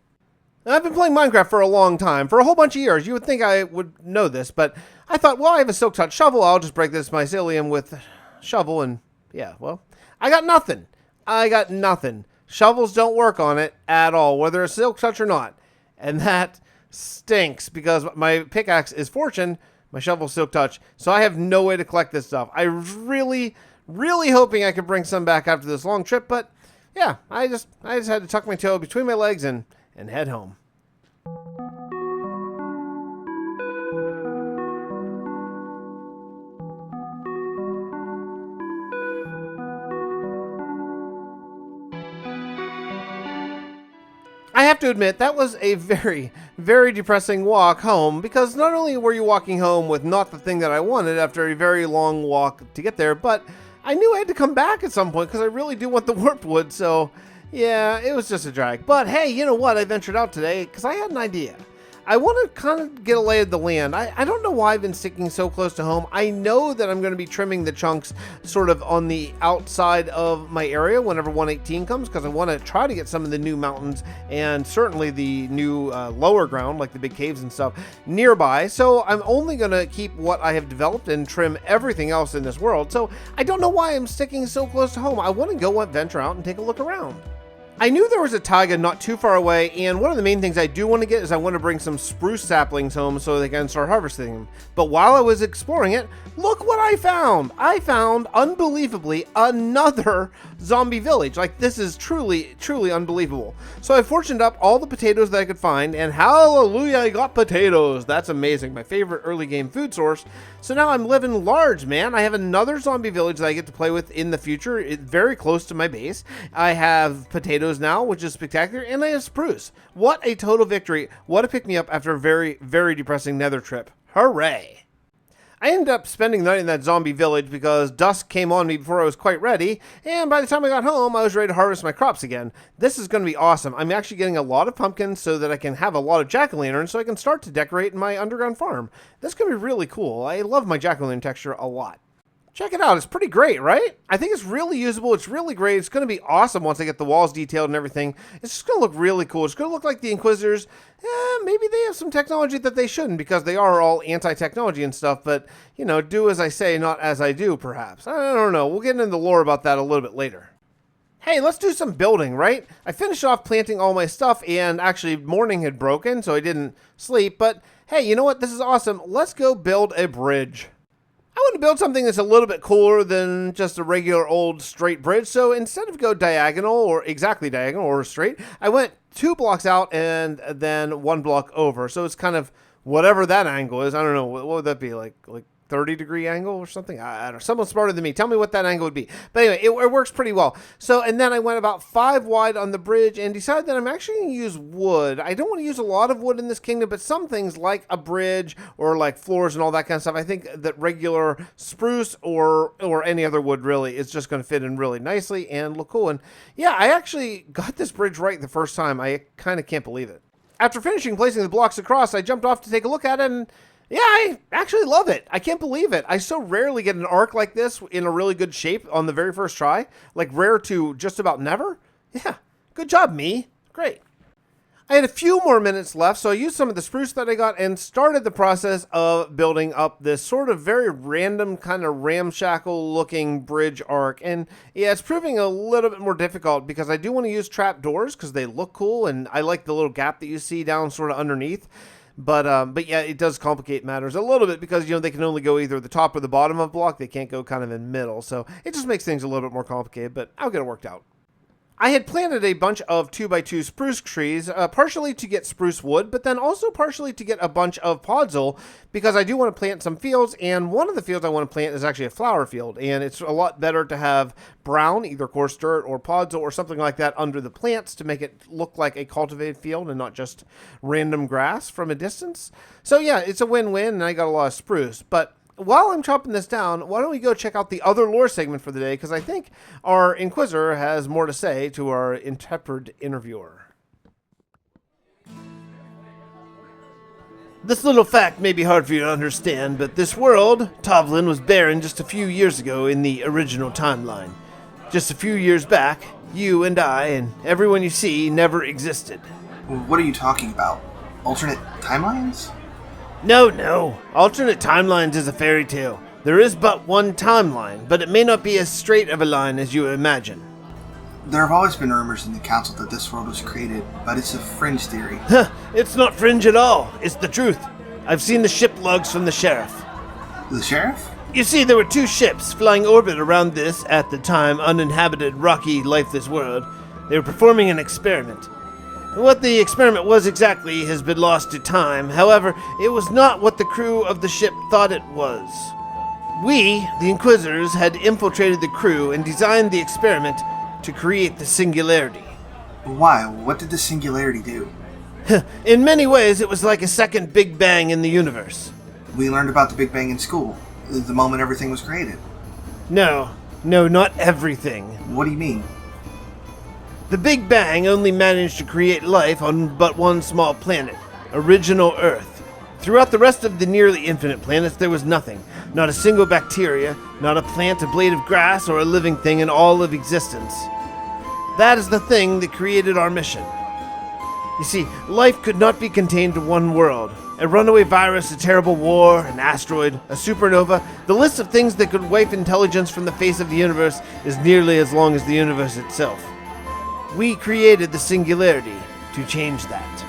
I've been playing Minecraft for a long time, for a whole bunch of years. You would think I would know this, but I thought, well, I have a silk touch shovel. I'll just break this mycelium with shovel, and yeah, well, I got nothing. I got nothing. Shovels don't work on it at all, whether it's silk touch or not. And that stinks, because my pickaxe is fortune, my shovel silk touch, so I have no way to collect this stuff. I was really hoping I could bring some back after this long trip, but yeah, I just had to tuck my tail between my legs and head home. I have to admit, that was a very, very depressing walk home, because not only were you walking home with not the thing that I wanted after a very long walk to get there, but I knew I had to come back at some point because I really do want the warped wood, so yeah, it was just a drag. But hey, you know what? I ventured out today because I had an idea. I want to kind of get a lay of the land. I don't know why I've been sticking so close to home. I know that I'm going to be trimming the chunks sort of on the outside of my area whenever 118 comes, because I want to try to get some of the new mountains and certainly the new lower ground, like the big caves and stuff, nearby. So I'm only going to keep what I have developed and trim everything else in this world. So I don't know why I'm sticking so close to home. I want to go venture out and take a look around. I knew there was a taiga not too far away, and one of the main things I do want to get is I want to bring some spruce saplings home so they can start harvesting them. But while I was exploring it, look what I found! I found, unbelievably, another zombie village. Like, this is truly, truly unbelievable. So I fortuned up all the potatoes that I could find, and hallelujah, I got potatoes! That's amazing, my favorite early game food source. So now I'm living large, man. I have another zombie village that I get to play with in the future. It's very close to my base. I have potatoes now, which is spectacular, and I have spruce. What a total victory. What a pick-me-up after a very, very depressing nether trip. Hooray! I ended up spending the night in that zombie village because dusk came on me before I was quite ready, and by the time I got home, I was ready to harvest my crops again. This is going to be awesome. I'm actually getting a lot of pumpkins so that I can have a lot of jack-o'-lanterns so I can start to decorate my underground farm. This is going to be really cool. I love my jack-o'-lantern texture a lot. Check it out. It's pretty great, right? I think it's really usable. It's really great. It's going to be awesome once I get the walls detailed and everything. It's just going to look really cool. It's going to look like the Inquisitors. Maybe they have some technology that they shouldn't, because they are all anti-technology and stuff. But, you know, do as I say, not as I do, perhaps. I don't know. We'll get into the lore about that a little bit later. Hey, let's do some building, right? I finished off planting all my stuff, and actually morning had broken, so I didn't sleep. But, hey, you know what? This is awesome. Let's go build a bridge. I want to build something that's a little bit cooler than just a regular old straight bridge. So instead of go diagonal, or exactly diagonal or straight, I went 2 blocks out and then 1 block over. So it's kind of whatever that angle is. I don't know. What would that be? Like 30-degree angle or something. I don't know. Someone smarter than me. Tell me what that angle would be. But anyway, it works pretty well. So, and then I went about 5 wide on the bridge and decided that I'm actually going to use wood. I don't want to use a lot of wood in this kingdom, but some things like a bridge or like floors and all that kind of stuff, I think that regular spruce or any other wood really is just going to fit in really nicely and look cool. And yeah, I actually got this bridge right the first time. I kind of can't believe it. After finishing placing the blocks across, I jumped off to take a look at it, and yeah, I actually love it. I can't believe it. I so rarely get an arc like this in a really good shape on the very first try. Like rare to just about never. Yeah, good job, me. Great. I had a few more minutes left, so I used some of the spruce that I got and started the process of building up this sort of very random kind of ramshackle looking bridge arc. And yeah, it's proving a little bit more difficult because I do want to use trap doors because they look cool, and I like the little gap that you see down sort of underneath. But yeah, it does complicate matters a little bit because, you know, they can only go either the top or the bottom of a block. They can't go kind of in middle. So it just makes things a little bit more complicated, but I'll get it worked out. I had planted a bunch of 2x2 spruce trees, partially to get spruce wood, but then also partially to get a bunch of podzol because I do want to plant some fields, and one of the fields I want to plant is actually a flower field, and it's a lot better to have brown, either coarse dirt or podzol or something like that under the plants to make it look like a cultivated field and not just random grass from a distance. So yeah, it's a win-win, and I got a lot of spruce, but while I'm chopping this down, why don't we go check out the other lore segment for the day, because I think our Inquisitor has more to say to our intrepid interviewer. This little fact may be hard for you to understand, but this world, Tovalyn, was barren just a few years ago in the original timeline. Just a few years back, you and I and everyone you see never existed. What are you talking about? Alternate timelines? No. Alternate timelines is a fairy tale. There is but one timeline, but it may not be as straight of a line as you imagine. There have always been rumors in the council that this world was created, but it's a fringe theory. It's not fringe at all. It's the truth. I've seen the ship logs from the sheriff. The sheriff? You see, there were 2 ships flying orbit around this, at the time, uninhabited, rocky, lifeless world. They were performing an experiment. What the experiment was exactly has been lost to time. However, it was not what the crew of the ship thought it was. We, the Inquisitors, had infiltrated the crew and designed the experiment to create the singularity. Why? What did the singularity do? In many ways, it was like a second Big Bang in the universe. We learned about the Big Bang in school, the moment everything was created. No, not everything. What do you mean? The Big Bang only managed to create life on but one small planet, original Earth. Throughout the rest of the nearly infinite planets, there was nothing. Not a single bacteria, not a plant, a blade of grass, or a living thing in all of existence. That is the thing that created our mission. You see, life could not be contained to one world. A runaway virus, a terrible war, an asteroid, a supernova, the list of things that could wipe intelligence from the face of the universe is nearly as long as the universe itself. We created the singularity to change that.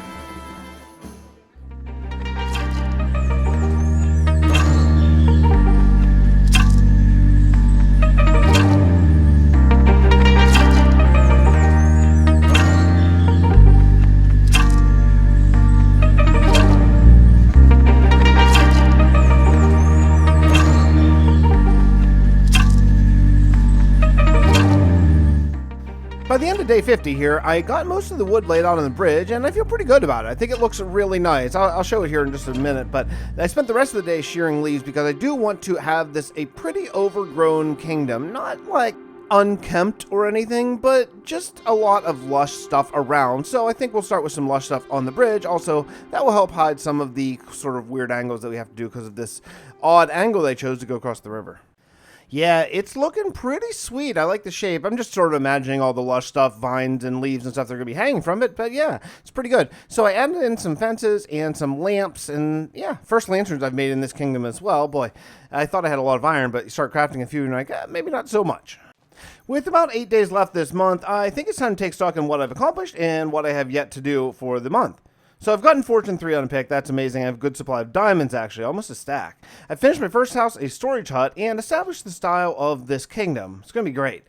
By the end of day 50 here, I got most of the wood laid out on the bridge, and I feel pretty good about it. I think it looks really nice. I'll show it here in just a minute, but I spent the rest of the day shearing leaves because I do want to have this a pretty overgrown kingdom. Not like unkempt or anything, but just a lot of lush stuff around. So I think we'll start with some lush stuff on the bridge. Also, that will help hide some of the sort of weird angles that we have to do because of this odd angle they chose to go across the river. Yeah, it's looking pretty sweet. I like the shape. I'm just sort of imagining all the lush stuff, vines and leaves and stuff that are going to be hanging from it. But yeah, it's pretty good. So I added in some fences and some lamps. And yeah, first lanterns I've made in this kingdom as well. Boy, I thought I had a lot of iron, but you start crafting a few and you're like, maybe not so much. With about 8 days left this month, I think it's time to take stock in what I've accomplished and what I have yet to do for the month. So I've gotten Fortune 3 unpicked. That's amazing. I have a good supply of diamonds, actually, almost a stack. I finished my first house, a storage hut, and established the style of this kingdom. It's going to be great.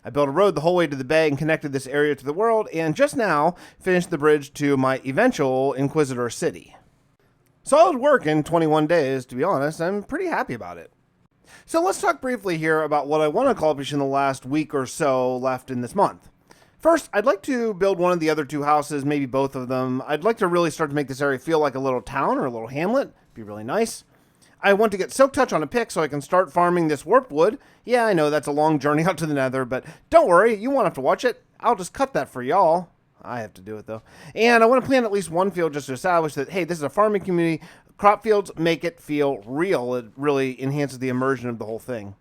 I built a road the whole way to the bay and connected this area to the world, and just now finished the bridge to my eventual Inquisitor city. Solid work in 21 days, to be honest. I'm pretty happy about it. So let's talk briefly here about what I want to accomplish in the last week or so left in this month. First, I'd like to build one of the other two houses, maybe both of them. I'd like to really start to make this area feel like a little town or a little hamlet. Be really nice. I want to get Silk Touch on a pick so I can start farming this warped wood. Yeah, I know that's a long journey out to the nether, but don't worry, you won't have to watch it. I'll just cut that for y'all. I have to do it though. And I want to plant at least one field just to establish that, hey, this is a farming community. Crop fields make it feel real. It really enhances the immersion of the whole thing.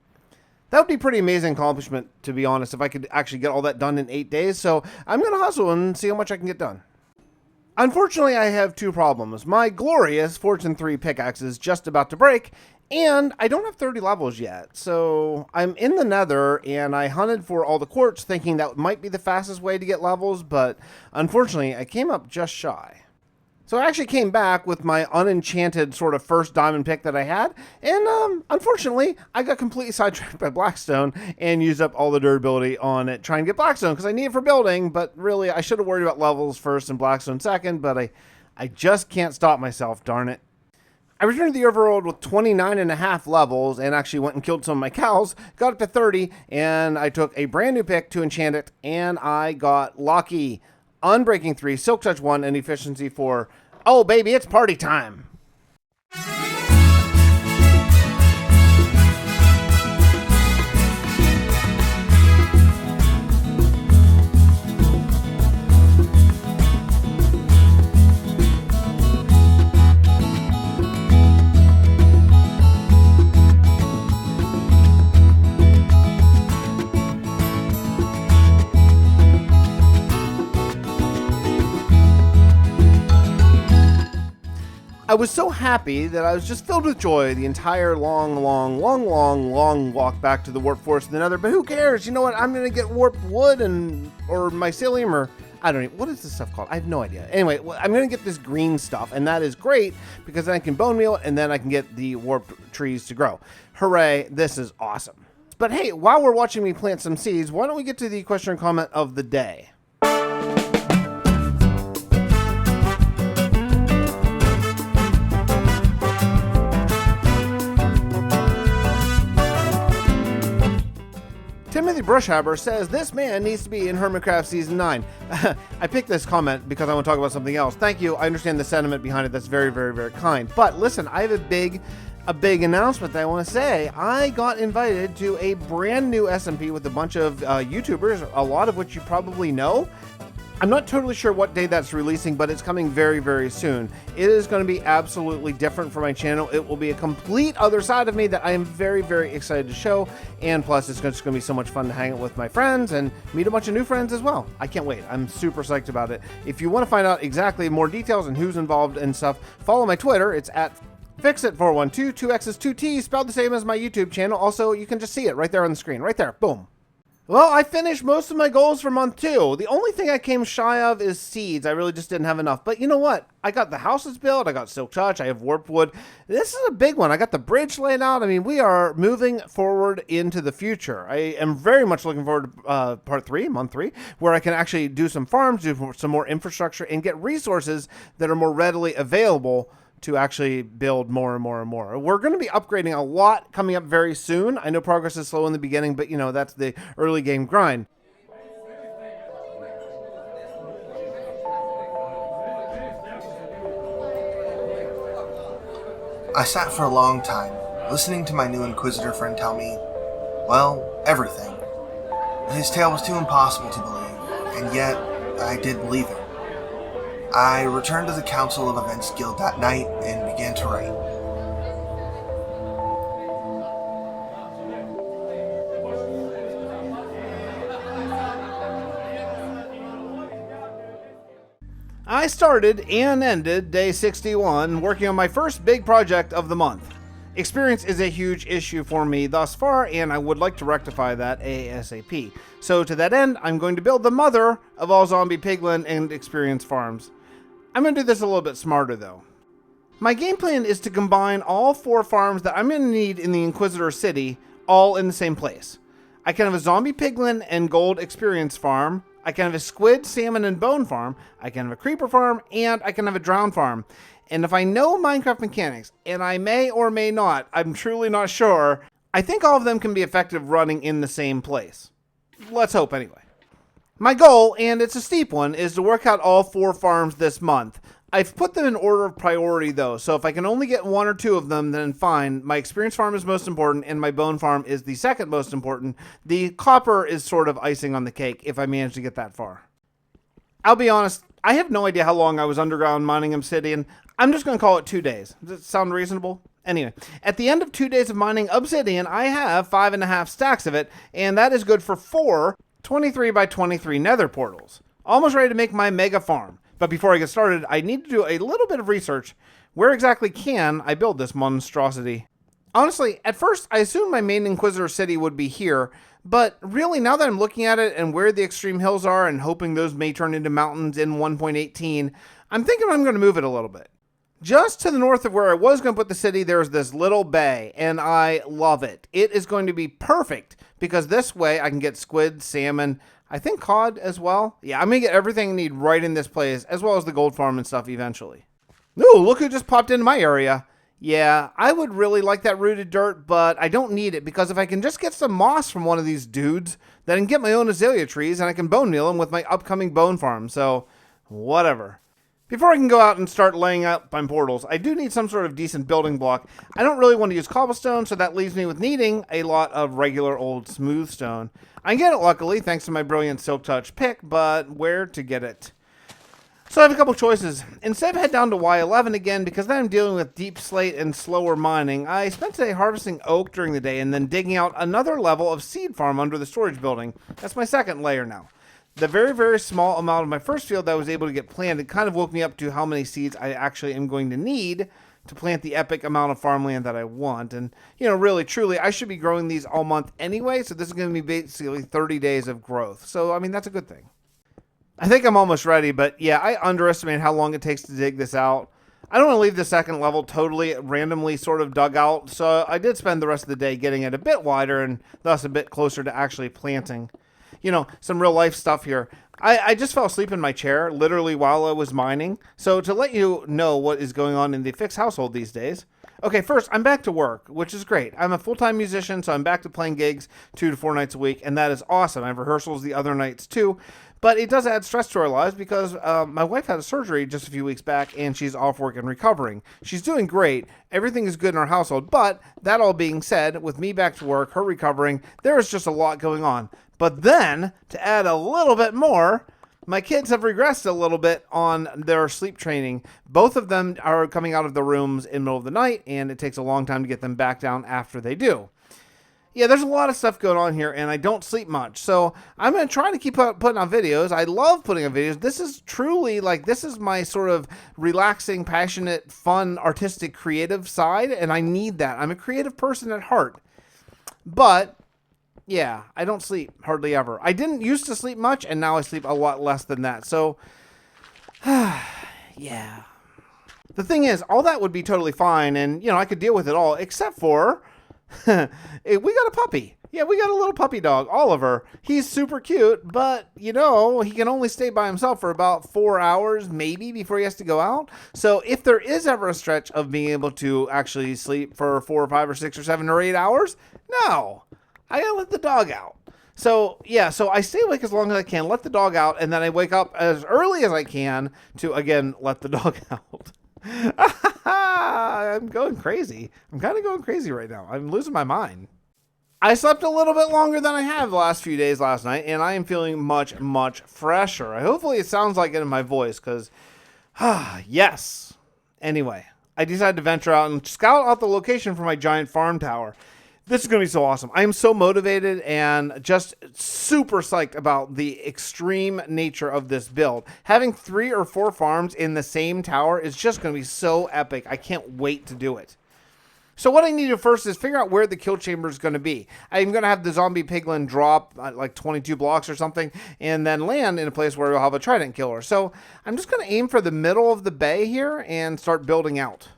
That would be a pretty amazing accomplishment, to be honest, if I could actually get all that done in 8 days. So I'm going to hustle and see how much I can get done. Unfortunately, I have two problems. My glorious Fortune 3 pickaxe is just about to break, and I don't have 30 levels yet. So I'm in the nether, and I hunted for all the quartz, thinking that might be the fastest way to get levels, but unfortunately, I came up just shy. So I actually came back with my unenchanted sort of first diamond pick that I had, and unfortunately, I got completely sidetracked by Blackstone and used up all the durability on it trying to get Blackstone because I need it for building, but really, I should have worried about levels first and Blackstone second, but I just can't stop myself, darn it. I returned to the overworld with 29.5 levels and actually went and killed some of my cows, got up to 30, and I took a brand new pick to enchant it, and I got lucky. Unbreaking 3, Silk Touch 1, and Efficiency 4. Oh, baby, it's party time. I was so happy that I was just filled with joy the entire long walk back to the warp forest and the nether. But who cares? You know what? I'm going to get warped wood or mycelium or I don't know. What is this stuff called? I have no idea. Anyway, I'm going to get this green stuff, and that is great because then I can bone meal it, and then I can get the warped trees to grow. Hooray, this is awesome. But hey, while we're watching me plant some seeds, why don't we get to the question and comment of the day? Timothy Brushhaber says, this man needs to be in Hermitcraft Season 9. I picked this comment because I want to talk about something else. Thank you. I understand the sentiment behind it. That's very, very, very kind. But listen, I have a big announcement that I want to say. I got invited to a brand new SMP with a bunch of YouTubers, a lot of which you probably know. I'm not totally sure what day that's releasing, but it's coming very, very soon. It is going to be absolutely different for my channel. It will be a complete other side of me that I am very, very excited to show. And plus, it's just going to be so much fun to hang out with my friends and meet a bunch of new friends as well. I can't wait. I'm super psyched about it. If you want to find out exactly more details and who's involved and stuff, follow my Twitter. It's at Fixxitt412, 2 X's, 2 T's, spelled the same as my YouTube channel. Also, you can just see it right there on the screen. Right there. Boom. Well, I finished most of my goals for month 2. The only thing I came shy of is seeds. I really just didn't have enough. But you know what? I got the houses built. I got Silk Touch. I have warped wood. This is a big one. I got the bridge laid out. I mean, we are moving forward into the future. I am very much looking forward to part 3, month 3, where I can actually do some farms, do some more infrastructure, and get resources that are more readily available to actually build more and more and more. We're going to be upgrading a lot coming up very soon. I know progress is slow in the beginning, but you know, that's the early game grind. I sat for a long time, listening to my new Inquisitor friend tell me, well, everything. His tale was too impossible to believe, and yet I did believe it. I returned to the Council of Events Guild that night and began to write. I started and ended day 61 working on my first big project of the month. Experience is a huge issue for me thus far, and I would like to rectify that ASAP. So to that end, I'm going to build the mother of all zombie piglin and experience farms. I'm going to do this a little bit smarter though. My game plan is to combine all 4 farms that I'm going to need in the Inquisitor city all in the same place. I can have a zombie piglin and gold experience farm I can have a squid, salmon, and bone farm, I can have a creeper farm, and I can have a drown farm. And if I know Minecraft mechanics, and I may or may not, I'm truly not sure, I think all of them can be effective running in the same place. Let's hope anyway. My goal, and it's a steep one, is to work out all 4 farms this month. I've put them in order of priority though, so if I can only get 1 or 2 of them, then fine. My experience farm is most important, and my bone farm is the second most important. The copper is sort of icing on the cake if I manage to get that far. I'll be honest, I have no idea how long I was underground mining obsidian. I'm just going to call it 2 days. Does that sound reasonable? Anyway, at the end of 2 days of mining obsidian, I have 5.5 stacks of it, and that is good for 4 23 by 23 nether portals. Almost ready to make my mega farm. But before I get started, I need to do a little bit of research. Where exactly can I build this monstrosity? Honestly, at first, I assumed my main Inquisitor city would be here, but really, now that I'm looking at it and where the extreme hills are and hoping those may turn into mountains in 1.18, I'm thinking I'm going to move it a little bit. Just to the north of where I was going to put the city, there's this little bay, and I love it. It is going to be perfect, because this way I can get squid, salmon, I think cod as well. Yeah, I'm going to get everything I need right in this place, as well as the gold farm and stuff eventually. Ooh, look who just popped into my area. Yeah, I would really like that rooted dirt, but I don't need it, because if I can just get some moss from one of these dudes, then I can get my own azalea trees, and I can bone meal them with my upcoming bone farm, so whatever. Before I can go out and start laying out my portals, I do need some sort of decent building block. I don't really want to use cobblestone, so that leaves me with needing a lot of regular old smooth stone. I can get it luckily, thanks to my brilliant Silk Touch pick, but where to get it? So I have a couple choices. Instead of head down to Y11 again, because then I'm dealing with deep slate and slower mining, I spent today harvesting oak during the day and then digging out another level of seed farm under the storage building. That's my second layer now. The very, very small amount of my first field that I was able to get planted kind of woke me up to how many seeds I actually am going to need to plant the epic amount of farmland that I want. And, you know, really, truly, I should be growing these all month anyway, so this is going to be basically 30 days of growth. So, I mean, that's a good thing. I think I'm almost ready, but yeah, I underestimate how long it takes to dig this out. I don't want to leave the second level totally randomly sort of dug out, so I did spend the rest of the day getting it a bit wider and thus a bit closer to actually planting. You know, some real life stuff here. I just fell asleep in my chair literally while I was mining. So to let you know what is going on in the Fix household these days. Okay, first, I'm back to work, which is great. I'm a full-time musician, so I'm back to playing gigs 2 to 4 nights a week, and that is awesome. I have rehearsals the other nights too. But it does add stress to our lives because my wife had a surgery just a few weeks back, and she's off work and recovering. She's doing great. Everything is good in our household. But that all being said, with me back to work, her recovering, there is just a lot going on. But then, to add a little bit more, my kids have regressed a little bit on their sleep training. Both of them are coming out of the rooms in the middle of the night, and it takes a long time to get them back down after they do. Yeah, there's a lot of stuff going on here, and I don't sleep much. So I'm going to try to keep putting out videos. I love putting out videos. This is truly, this is my sort of relaxing, passionate, fun, artistic, creative side, and I need that. I'm a creative person at heart. But yeah, I don't sleep hardly ever. I didn't used to sleep much, and now I sleep a lot less than that. So, yeah. The thing is, all that would be totally fine, and, you know, I could deal with it all, except for, we got a puppy. Yeah, we got a little puppy dog, Oliver. He's super cute, but, you know, he can only stay by himself for about 4 hours, maybe, before he has to go out. So if there is ever a stretch of being able to actually sleep for 4 or 5 or 6 or 7 or 8 hours, no. I gotta let the dog out. So, yeah, so I stay awake as long as I can, let the dog out, and then I wake up as early as I can to, again, let the dog out. I'm going crazy. I'm kind of going crazy right now. I'm losing my mind. I slept a little bit longer than I have the last few days last night, and I am feeling much, much fresher. Hopefully it sounds like it in my voice, because, yes. Anyway, I decided to venture out and scout out the location for my giant farm tower. This is going to be so awesome. I am so motivated and just super psyched about the extreme nature of this build. Having 3 or 4 farms in the same tower is just going to be so epic. I can't wait to do it. So what I need to do first is figure out where the kill chamber is going to be. I'm going to have the zombie piglin drop like 22 blocks or something and then land in a place where we'll have a trident killer. So I'm just going to aim for the middle of the bay here and start building out.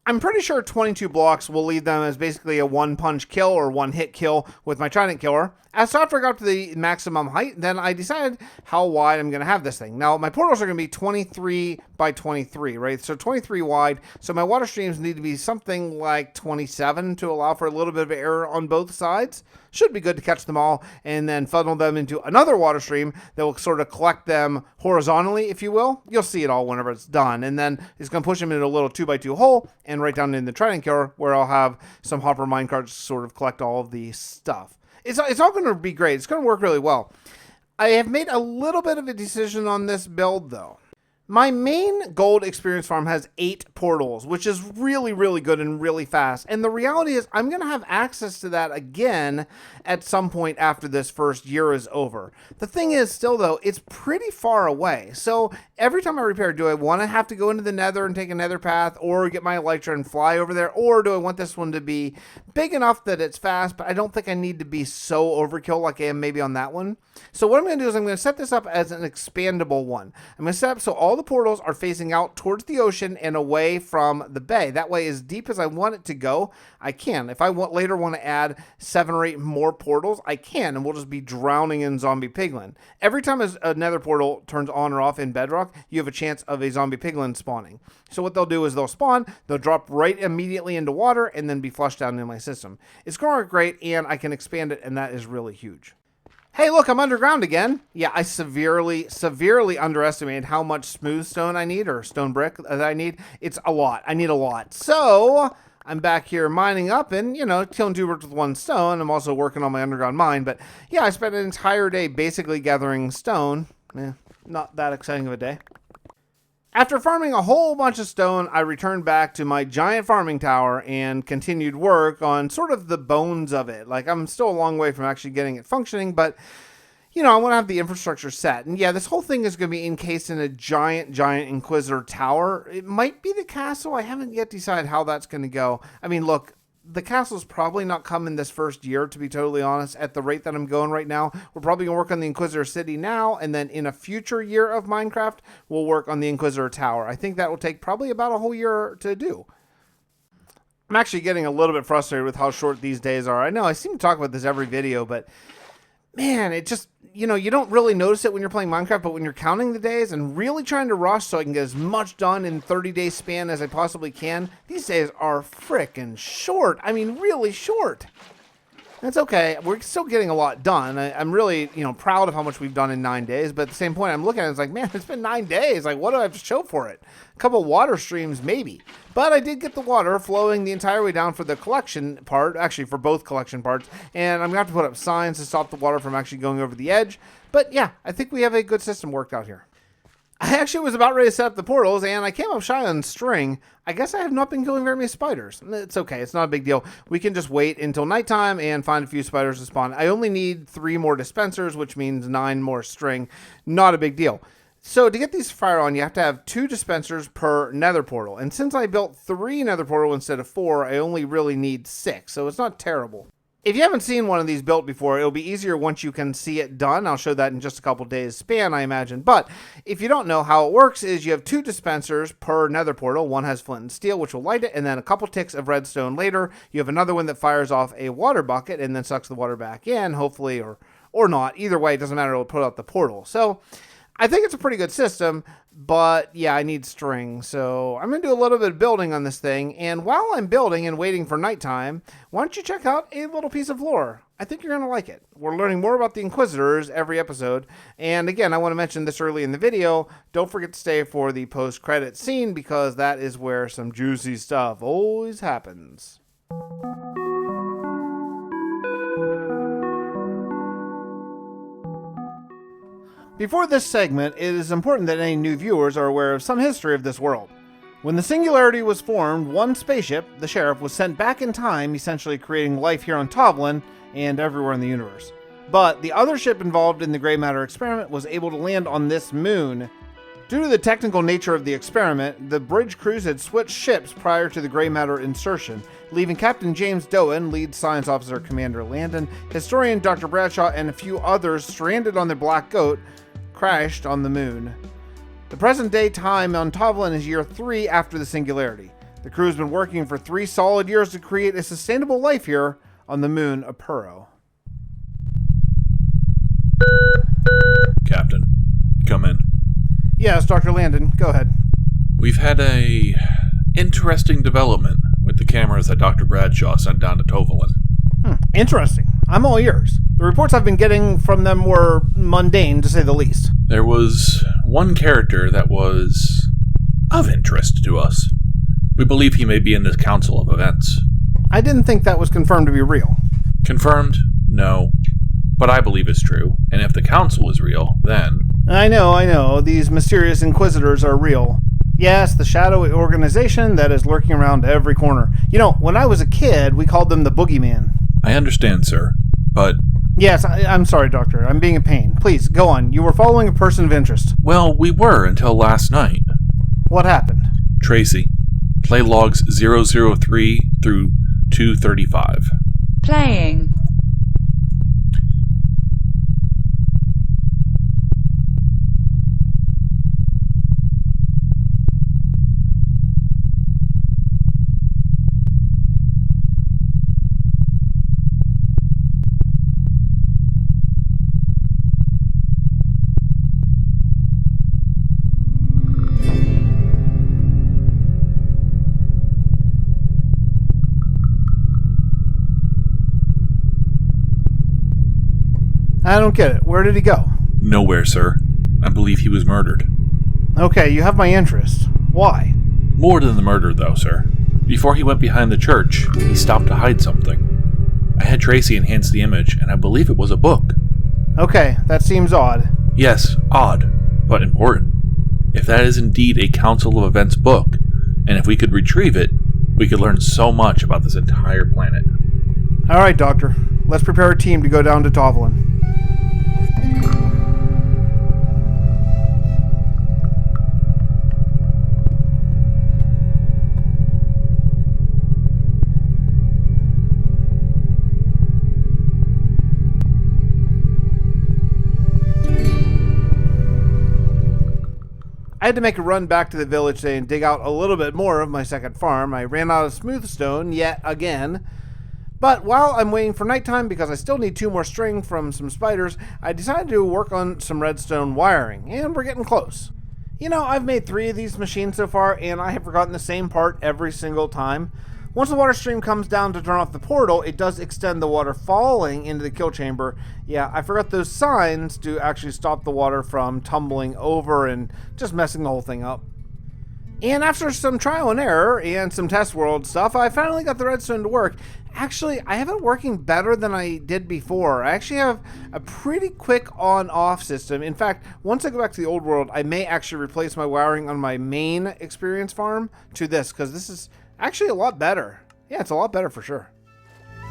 I'm pretty sure 22 blocks will leave them as basically a one-punch kill or one-hit kill with my Trident Killer. So after I got up to the maximum height, then I decided how wide I'm going to have this thing. Now, my portals are going to be 23 by 23, right? So 23 wide. So my water streams need to be something like 27 to allow for a little bit of error on both sides. Should be good to catch them all and then funnel them into another water stream that will sort of collect them horizontally, if you will. You'll see it all whenever it's done. And then it's going to push them into a little 2x2 hole and right down in the Trident Killer where I'll have some hopper minecarts to sort of collect all of the stuff. It's all going to be great. It's going to work really well. I have made a little bit of a decision on this build, though. My main gold experience farm has 8 portals, which is really, really good and really fast. And the reality is I'm going to have access to that again at some point after this first year is over. The thing is still, though, it's pretty far away. So every time I repair, do I want to have to go into the nether and take a nether path or get my elytra and fly over there? Or do I want this one to be big enough that it's fast, but I don't think I need to be so overkill like I am maybe on that one? So what I'm going to do is I'm going to set this up as an expandable one. I'm going to set up so all the portals are facing out towards the ocean and away from the bay. That way, as deep as I want it to go, I can. If I later want to add 7 or 8 more portals, I can, and we'll just be drowning in zombie piglin. Every time a nether portal turns on or off in bedrock, you have a chance of a zombie piglin spawning. So what they'll do is they'll spawn, they'll drop right immediately into water, and then be flushed down in my system. It's going to work great, and I can expand it, and that is really huge. Hey, look, I'm underground again. Yeah, I severely underestimated how much smooth stone I need, or stone brick that I need. It's a lot. I need a lot. So I'm back here mining up and, killing 2 birds with 1 stone. I'm also working on my underground mine. But yeah, I spent an entire day basically gathering stone. Not that exciting of a day. After farming a whole bunch of stone, I returned back to my giant farming tower and continued work on sort of the bones of it. Like, I'm still a long way from actually getting it functioning, but, I want to have the infrastructure set. And yeah, this whole thing is going to be encased in a giant Inquisitor tower. It might be the castle. I haven't yet decided how that's going to go. I mean, look, the castle's probably not coming this first year, to be totally honest. At the rate that I'm going right now, we're probably going to work on the Inquisitor City now, and then in a future year of Minecraft, we'll work on the Inquisitor Tower. I think that will take probably about a whole year to do. I'm actually getting a little bit frustrated with how short these days are. I know I seem to talk about this every video, but man, it just, you don't really notice it when you're playing Minecraft, but when you're counting the days and really trying to rush so I can get as much done in 30-day span as I possibly can, these days are frickin' short. I mean, really short. That's okay. We're still getting a lot done. I'm really, proud of how much we've done in 9 days, but at the same point, I'm looking at it, it's like, man, it's been 9 days. Like, what do I have to show for it? A couple water streams, maybe. But I did get the water flowing the entire way down for the collection part, actually for both collection parts, and I'm going to have to put up signs to stop the water from actually going over the edge. But yeah, I think we have a good system worked out here. I actually was about ready to set up the portals, and I came up shy on string. I guess I have not been killing very many spiders. It's okay. It's not a big deal. We can just wait until nighttime and find a few spiders to spawn. I only need 3 more dispensers, which means 9 more string. Not a big deal. So to get these to fire on, you have to have 2 dispensers per nether portal. And since I built 3 nether portal instead of 4, I only really need 6. So it's not terrible. If you haven't seen one of these built before, it'll be easier once you can see it done. I'll show that in just a couple days span, I imagine. But if you don't know how it works, is you have 2 dispensers per nether portal. One has flint and steel, which will light it, and then a couple ticks of redstone later, you have another one that fires off a water bucket and then sucks the water back in, hopefully, or not. Either way, it doesn't matter. It'll put out the portal. So I think it's a pretty good system, but yeah, I need string. So I'm going to do a little bit of building on this thing. And while I'm building and waiting for nighttime, why don't you check out a little piece of lore? I think you're going to like it. We're learning more about the Inquisitors every episode. And again, I want to mention this early in the video. Don't forget to stay for the post-credit scene because that is where some juicy stuff always happens. Before this segment, it is important that any new viewers are aware of some history of this world. When the Singularity was formed, one spaceship, the Sheriff, was sent back in time, essentially creating life here on Tovalyn and everywhere in the universe. But the other ship involved in the gray matter experiment was able to land on this moon. Due to the technical nature of the experiment, the bridge crews had switched ships prior to the gray matter insertion, leaving Captain James Doan, lead science officer Commander Landon, historian Dr. Bradshaw, and a few others stranded on the Black Goat, crashed on the moon. The present day time on Tovalyn is year 3 after the Singularity. The crew has been working for 3 solid years to create a sustainable life here on the moon of Puro. Captain, come in. Yes, Dr. Landon, go ahead. We've had a interesting development with the cameras that Dr. Bradshaw sent down to Tovalyn. Interesting. I'm all ears. The reports I've been getting from them were mundane, to say the least. There was one character that was of interest to us. We believe he may be in this Council of Events. I didn't think that was confirmed to be real. Confirmed? No. But I believe it's true. And if the Council is real, then... I know. These mysterious Inquisitors are real. Yes, the shadowy organization that is lurking around every corner. You know, when I was a kid, we called them the Boogeyman. I understand, sir. But... Yes, I'm sorry, Doctor. I'm being a pain. Please, go on. You were following a person of interest. Well, we were until last night. What happened? Tracy. Play logs 003 through 235. Playing. I don't get it. Where did he go? Nowhere, sir. I believe he was murdered. Okay, you have my interest. Why? More than the murder, though, sir. Before he went behind the church, he stopped to hide something. I had Tracy enhance the image, and I believe it was a book. Okay, that seems odd. Yes, odd, but important. If that is indeed a Council of Events book, and if we could retrieve it, we could learn so much about this entire planet. Alright, Doctor. Let's prepare a team to go down to Tovalyn. I had to make a run back to the village today and dig out a little bit more of my second farm. I ran out of smooth stone yet again. But while I'm waiting for nighttime, because I still need 2 more string from some spiders, I decided to work on some redstone wiring, and we're getting close. You know, I've made 3 of these machines so far, and I have forgotten the same part every single time. Once the water stream comes down to turn off the portal, it does extend the water falling into the kill chamber. Yeah, I forgot those signs to actually stop the water from tumbling over and just messing the whole thing up. And after some trial and error and some test world stuff, I finally got the redstone to work. Actually, I have it working better than I did before. I actually have a pretty quick on-off system. In fact, once I go back to the old world, I may actually replace my wiring on my main experience farm to this, because this is actually a lot better. Yeah, it's a lot better for sure.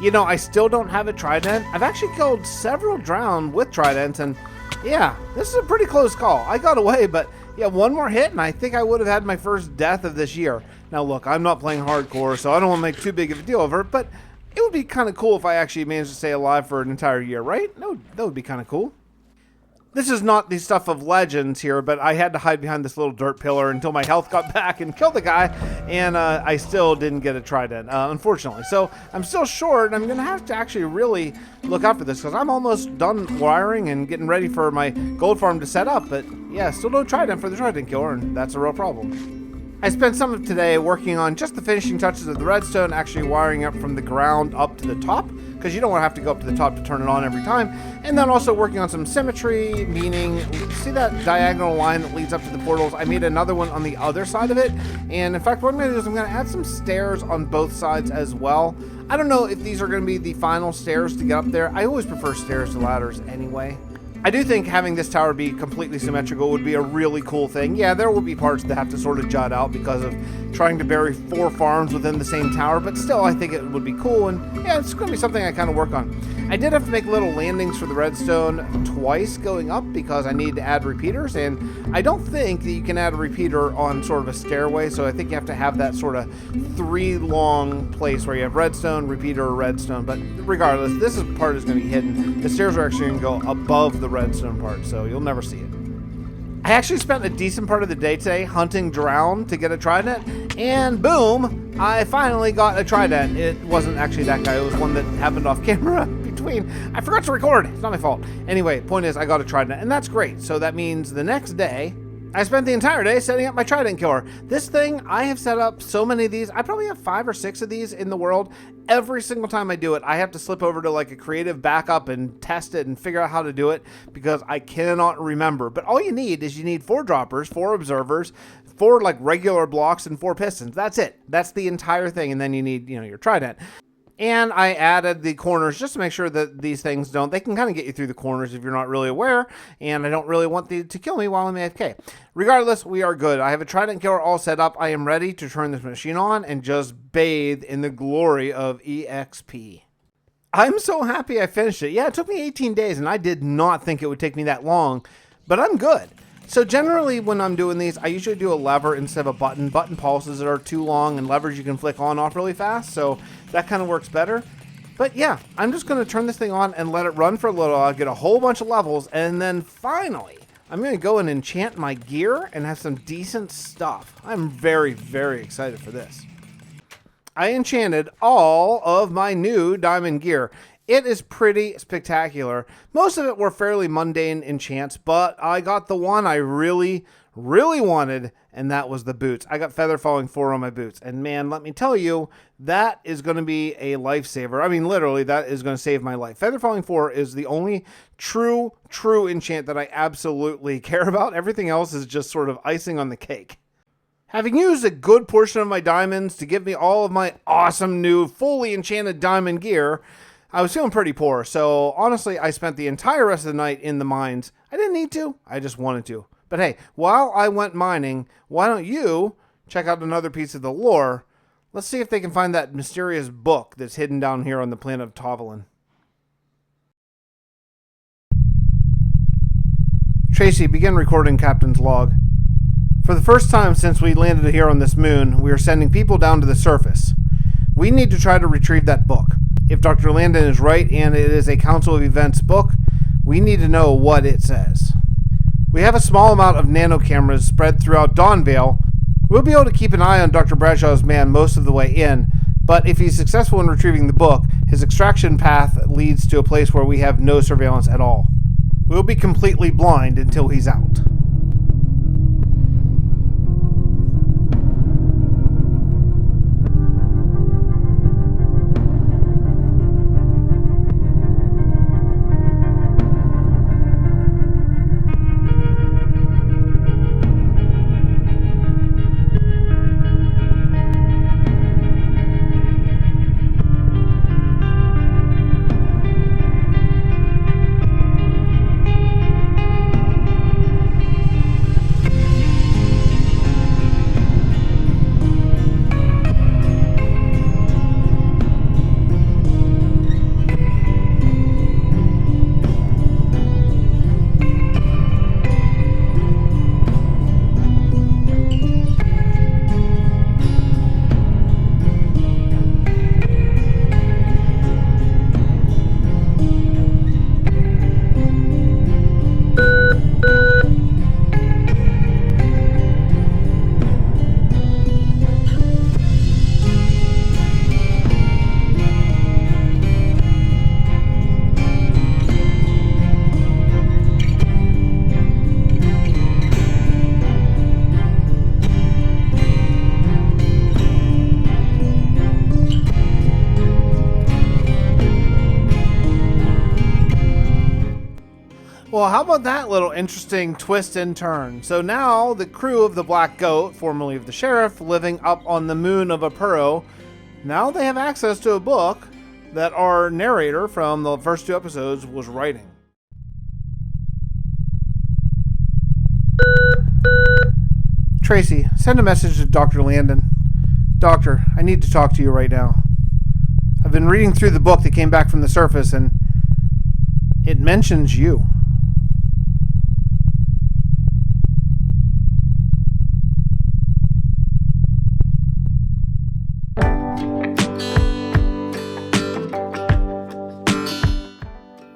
You know, I still don't have a trident. I've actually killed several drowned with tridents, and yeah, this is a pretty close call. I got away, but yeah, 1 more hit, and I think I would have had my first death of this year. Now, look, I'm not playing hardcore, so I don't want to make too big of a deal of it, but it would be kind of cool if I actually managed to stay alive for an entire year, right? No, that would be kind of cool. This is not the stuff of legends here, but I had to hide behind this little dirt pillar until my health got back and killed the guy, and I still didn't get a trident, unfortunately. So I'm still short, and I'm going to have to actually really look out for this, because I'm almost done wiring and getting ready for my gold farm to set up, but yeah, still no trident for the trident killer, and that's a real problem. I spent some of today working on just the finishing touches of the redstone, actually wiring up from the ground up to the top, because you don't want to have to go up to the top to turn it on every time. And then also working on some symmetry, meaning, see that diagonal line that leads up to the portals? I made another one on the other side of it. And in fact, what I'm going to do is I'm going to add some stairs on both sides as well. I don't know if these are going to be the final stairs to get up there. I always prefer stairs to ladders anyway. I do think having this tower be completely symmetrical would be a really cool thing. Yeah, there will be parts that have to sort of jut out because of trying to bury 4 farms within the same tower, but still, I think it would be cool, and yeah, it's going to be something I kind of work on. I did have to make little landings for the redstone twice going up because I needed to add repeaters, and I don't think that you can add a repeater on sort of a stairway, so I think you have to have that sort of 3-long place where you have redstone, repeater, redstone, but regardless, this part is going to be hidden. The stairs are actually going to go above the redstone part, so you'll never see it. I actually spent a decent part of the day today hunting drown to get a trident, and boom, I finally got a trident. It wasn't actually that guy, it was one that happened off camera between. I forgot to record, it's not my fault. Anyway, point is I got a trident, and that's great. So that means the next day, I spent the entire day setting up my trident killer. This thing, I have set up so many of these. I probably have 5 or 6 of these in the world. Every single time I do it, I have to slip over to like a creative backup and test it and figure out how to do it because I cannot remember. But all you need is 4 droppers, 4 observers, 4 like regular blocks, and 4 pistons. That's it. That's the entire thing. And then you need, your trident. And I added the corners just to make sure that these things they can kind of get you through the corners if you're not really aware, and I don't really want to kill me while I'm AFK. Regardless, we are good. I have a trident killer all set up. I am ready to turn this machine on and just bathe in the glory of EXP. I'm so happy I finished it. Yeah, it took me 18 days, and I did not think it would take me that long, but I'm good. So generally when I'm doing these, I usually do a lever instead of a button. Button pulses that are too long, and levers you can flick on and off really fast, so that kind of works better. But yeah, I'm just going to turn this thing on and let it run for a little while, get a whole bunch of levels, and then finally, I'm going to go and enchant my gear and have some decent stuff. I'm very, very excited for this. I enchanted all of my new diamond gear. It is pretty spectacular. Most of it were fairly mundane enchants, but I got the one I really, really wanted, and that was the boots. I got Feather Falling 4 on my boots, and man, let me tell you, that is going to be a lifesaver. I mean, literally, that is going to save my life. Feather Falling 4 is the only true enchant that I absolutely care about. Everything else is just sort of icing on the cake. Having used a good portion of my diamonds to give me all of my awesome new fully enchanted diamond gear, I was feeling pretty poor, so honestly, I spent the entire rest of the night in the mines. I didn't need to, I just wanted to. But hey, while I went mining, why don't you check out another piece of the lore? Let's see if they can find that mysterious book that's hidden down here on the planet of Tovalyn. Tracy, begin recording Captain's log. For the first time since we landed here on this moon, we are sending people down to the surface. We need to try to retrieve that book. If Dr. Landon is right and it is a Council of Events book, we need to know what it says. We have a small amount of nano cameras spread throughout Dawnvale. We'll be able to keep an eye on Dr. Bradshaw's man most of the way in, but if he's successful in retrieving the book, his extraction path leads to a place where we have no surveillance at all. We'll be completely blind until he's out. Well, how about that little interesting twist and turn? So now the crew of the Black Goat, formerly of the Sheriff, living up on the moon of Apuro, now they have access to a book that our narrator from the first 2 episodes was writing. Tracy, send a message to Dr. Landon. Doctor, I need to talk to you right now. I've been reading through the book that came back from the surface, and it mentions you.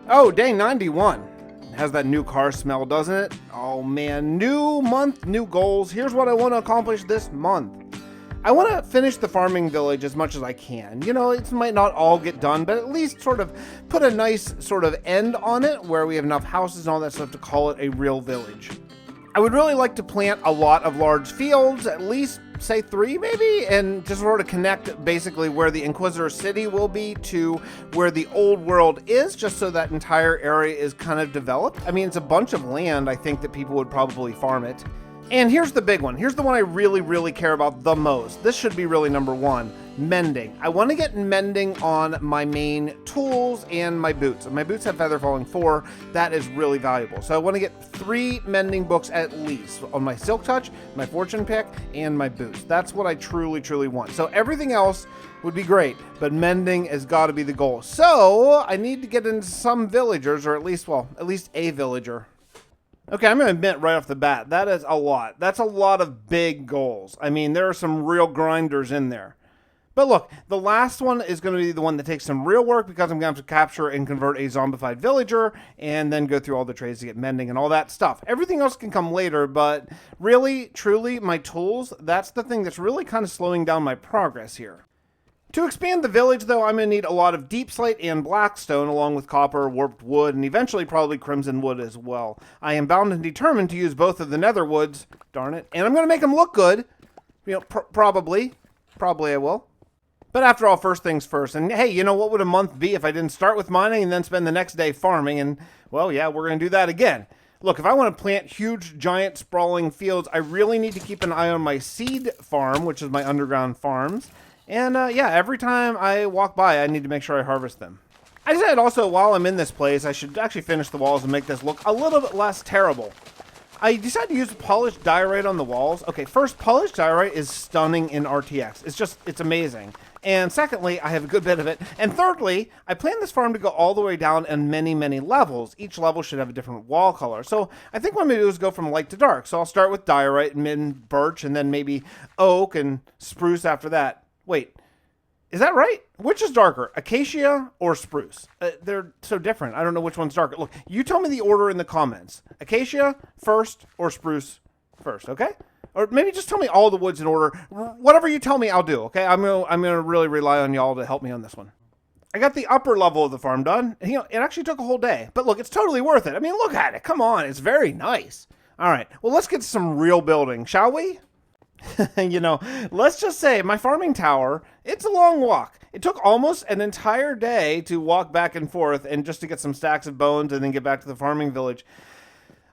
Oh, day 91. Has that new car smell, doesn't it? Oh man, new month, new goals. Here's what I want to accomplish this month. I want to finish the farming village as much as I can. You know, it might not all get done, but at least sort of put a nice sort of end on it where we have enough houses and all that stuff to call it a real village. I would really like to plant a lot of large fields, at least say 3 maybe, and just sort of connect basically where the Inquisitor city will be to where the old world is, just so that entire area is kind of developed. I mean, it's a bunch of land, I think, that people would probably farm it. And here's the big one. Here's the one I really care about the most. This should be really number 1. Mending. I want to get mending on my main tools and my boots. And my boots have feather falling 4. That is really valuable. So I want to get 3 mending books at least on my silk touch, my fortune pick, and my boots. That's what I truly want. So everything else would be great, but mending has got to be the goal. So I need to get into some villagers, or at least a villager. Okay, I'm going to admit right off the bat, that is a lot. That's a lot of big goals. I mean, there are some real grinders in there. But look, the last one is going to be the one that takes some real work because I'm going to have to capture and convert a zombified villager and then go through all the trades to get mending and all that stuff. Everything else can come later, but really, truly, my tools, that's the thing that's really kind of slowing down my progress here. To expand the village, though, I'm going to need a lot of deep slate and blackstone, along with copper, warped wood, and eventually probably crimson wood as well. I am bound and determined to use both of the nether woods, darn it, and I'm going to make them look good. You know, probably I will. But after all, first things first. And hey, you know, what would a month be if I didn't start with mining and then spend the next day farming? And, well, yeah, we're going to do that again. Look, if I want to plant huge, giant, sprawling fields, I really need to keep an eye on my seed farm, which is my underground farms. And yeah, every time I walk by, I need to make sure I harvest them. I decided also, while I'm in this place, I should actually finish the walls and make this look a little bit less terrible. I decided to use polished diorite on the walls. Okay, first, polished diorite is stunning in RTX. It's amazing. And secondly, I have a good bit of it. And thirdly, I plan this farm to go all the way down in many levels. Each level should have a different wall color. So I think what I'm going to do is go from light to dark. So I'll start with diorite and then birch and then maybe oak and spruce after that. Wait, is that right? Which is darker, acacia or spruce? They're so different. I don't know which one's darker. Look, you tell me the order in the comments. Acacia first or spruce first, okay? Or maybe just tell me all the woods in order. Whatever you tell me, I'll do, okay? I'm gonna really rely on y'all to help me on this one. I got the upper level of the farm done. You know, it actually took a whole day. But look, it's totally worth it. I mean, look at it. Come on, it's very nice. All right, well, let's get to some real building, shall we? You know, let's just say my farming tower, it's a long walk. It took almost an entire day to walk back and forth and just to get some stacks of bones and then get back to the farming village.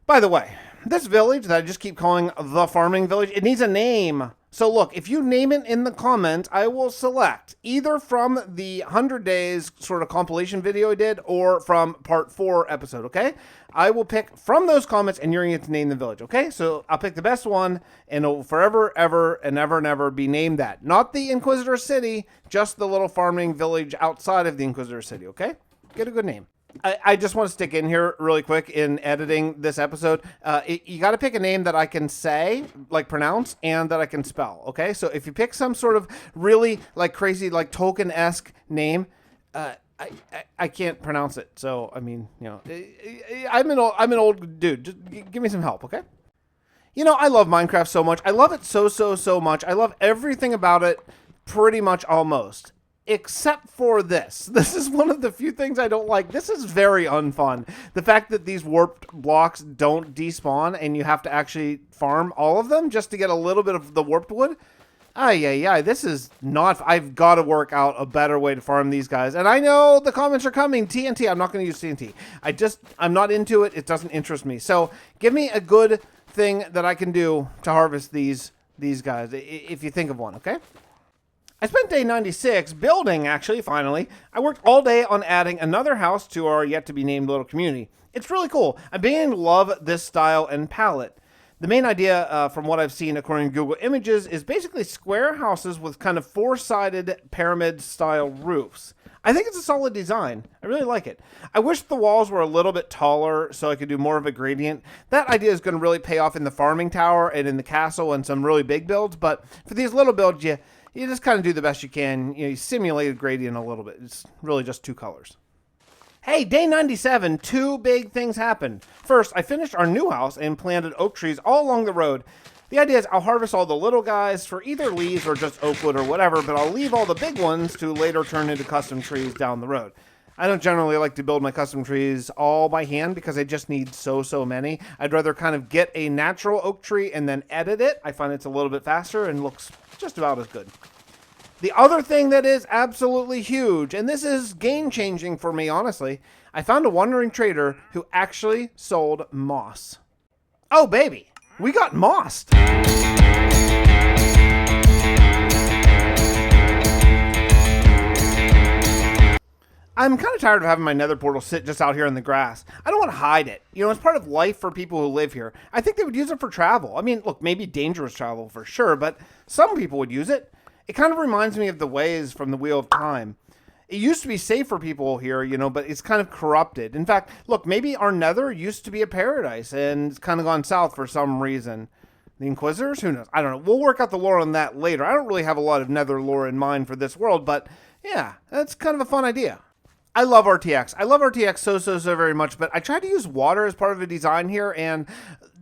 By the way, this village that I just keep calling the farming village, it needs a name. So look, if you name it in the comments, I will select either from the 100 days sort of compilation video I did or from part 4 episode, okay? I will pick from those comments and you're going to get to name the village, okay? So I'll pick the best one and it will forever, ever, and never be named that. Not the Inquisitor City, just the little farming village outside of the Inquisitor City, okay? Get a good name. I just want to stick in here really quick in editing this episode. You got to pick a name that I can say, like pronounce, and that I can spell, okay? So if you pick some sort of really like crazy, like Tolkien-esque name, I can't pronounce it. So, I mean, you know, I'm an old dude. Just give me some help, okay? You know, I love Minecraft so much. I love it so much. I love everything about it pretty much almost. Except for this. This is one of the few things I don't like. This is very unfun. The fact that these warped blocks don't despawn and you have to actually farm all of them just to get a little bit of the warped wood. This is not... I've got to work out a better way to farm these guys. And I know the comments are coming. TNT, I'm not going to use TNT. I'm not into it. It doesn't interest me. So give me a good thing that I can do to harvest these guys, if you think of one, okay? I spent day 96 building, actually, finally. I worked all day on adding another house to our yet-to-be-named little community. It's really cool. I'm beginning to love this style and palette. The main idea, from what I've seen according to Google Images, is basically square houses with kind of four-sided pyramid-style roofs. I think it's a solid design. I really like it. I wish the walls were a little bit taller so I could do more of a gradient. That idea is going to really pay off in the farming tower and in the castle and some really big builds, but for these little builds, you just kind of do the best you can. You simulate a gradient a little bit. It's really just two colors. Hey, day 97, two big things happened. First, I finished our new house and planted oak trees all along the road. The idea is I'll harvest all the little guys for either leaves or just oak wood or whatever, but I'll leave all the big ones to later turn into custom trees down the road. I don't generally like to build my custom trees all by hand because I just need so many. I'd rather kind of get a natural oak tree and then edit it. I find it's a little bit faster and looks just about as good. The other thing that is absolutely huge, and this is game-changing for me, honestly, I found a wandering trader who actually sold moss. Oh, baby, we got mossed. I'm kind of tired of having my nether portal sit just out here in the grass. I don't want to hide it. You know, it's part of life for people who live here. I think they would use it for travel. I mean, look, maybe dangerous travel for sure, but some people would use it. It kind of reminds me of the ways from the Wheel of Time. It used to be safe for people here, you know, but it's kind of corrupted. In fact, look, maybe our nether used to be a paradise and it's kind of gone south for some reason. The Inquisitors? Who knows? I don't know. We'll work out the lore on that later. I don't really have a lot of nether lore in mind for this world, but yeah, that's kind of a fun idea. I love RTX. I love RTX so very much, but I tried to use water as part of the design here, and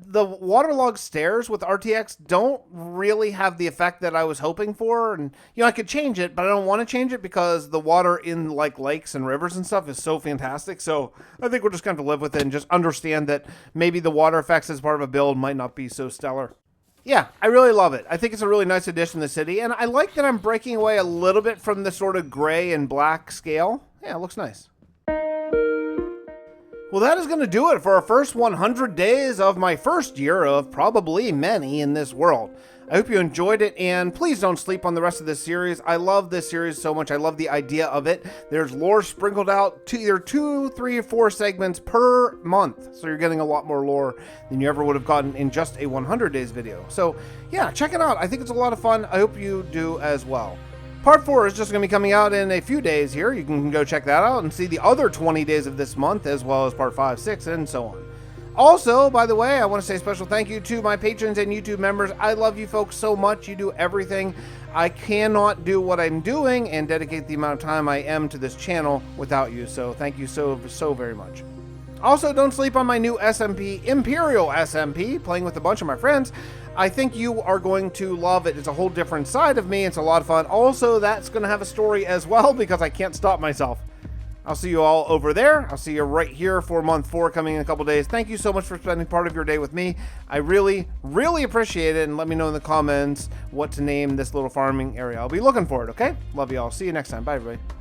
the waterlogged stairs with RTX don't really have the effect that I was hoping for. And, you know, I could change it, but I don't want to change it because the water in, like, lakes and rivers and stuff is so fantastic. So I think we're just going to live with it and just understand that maybe the water effects as part of a build might not be so stellar. Yeah, I really love it. I think it's a really nice addition to the city, and I like that I'm breaking away a little bit from the sort of gray and black scale. Yeah, it looks nice. Well, that is going to do it for our first 100 days of my first year of probably many in this world. I hope you enjoyed it, and please don't sleep on the rest of this series. I love this series so much. I love the idea of it. There's lore sprinkled out to either 2, 3, or 4 segments per month, so you're getting a lot more lore than you ever would have gotten in just a 100 days video. So yeah, check it out. I think it's a lot of fun. I hope you do as well. Part 4 is just going to be coming out in a few days here. You can go check that out and see the other 20 days of this month, as well as Part 5, 6, and so on. Also, by the way, I want to say a special thank you to my patrons and YouTube members. I love you folks so much. You do everything. I cannot do what I'm doing and dedicate the amount of time I am to this channel without you. So thank you so very much. Also, don't sleep on my new SMP, Imperial SMP, playing with a bunch of my friends. I think you are going to love it. It's a whole different side of me. It's a lot of fun. Also, that's going to have a story as well because I can't stop myself. I'll see you all over there. I'll see you right here for month 4 coming in a couple days. Thank you so much for spending part of your day with me. I really appreciate it, and let me know in the comments what to name this little farming area. I'll be looking for it, okay? Love you all. See you next time. Bye, everybody.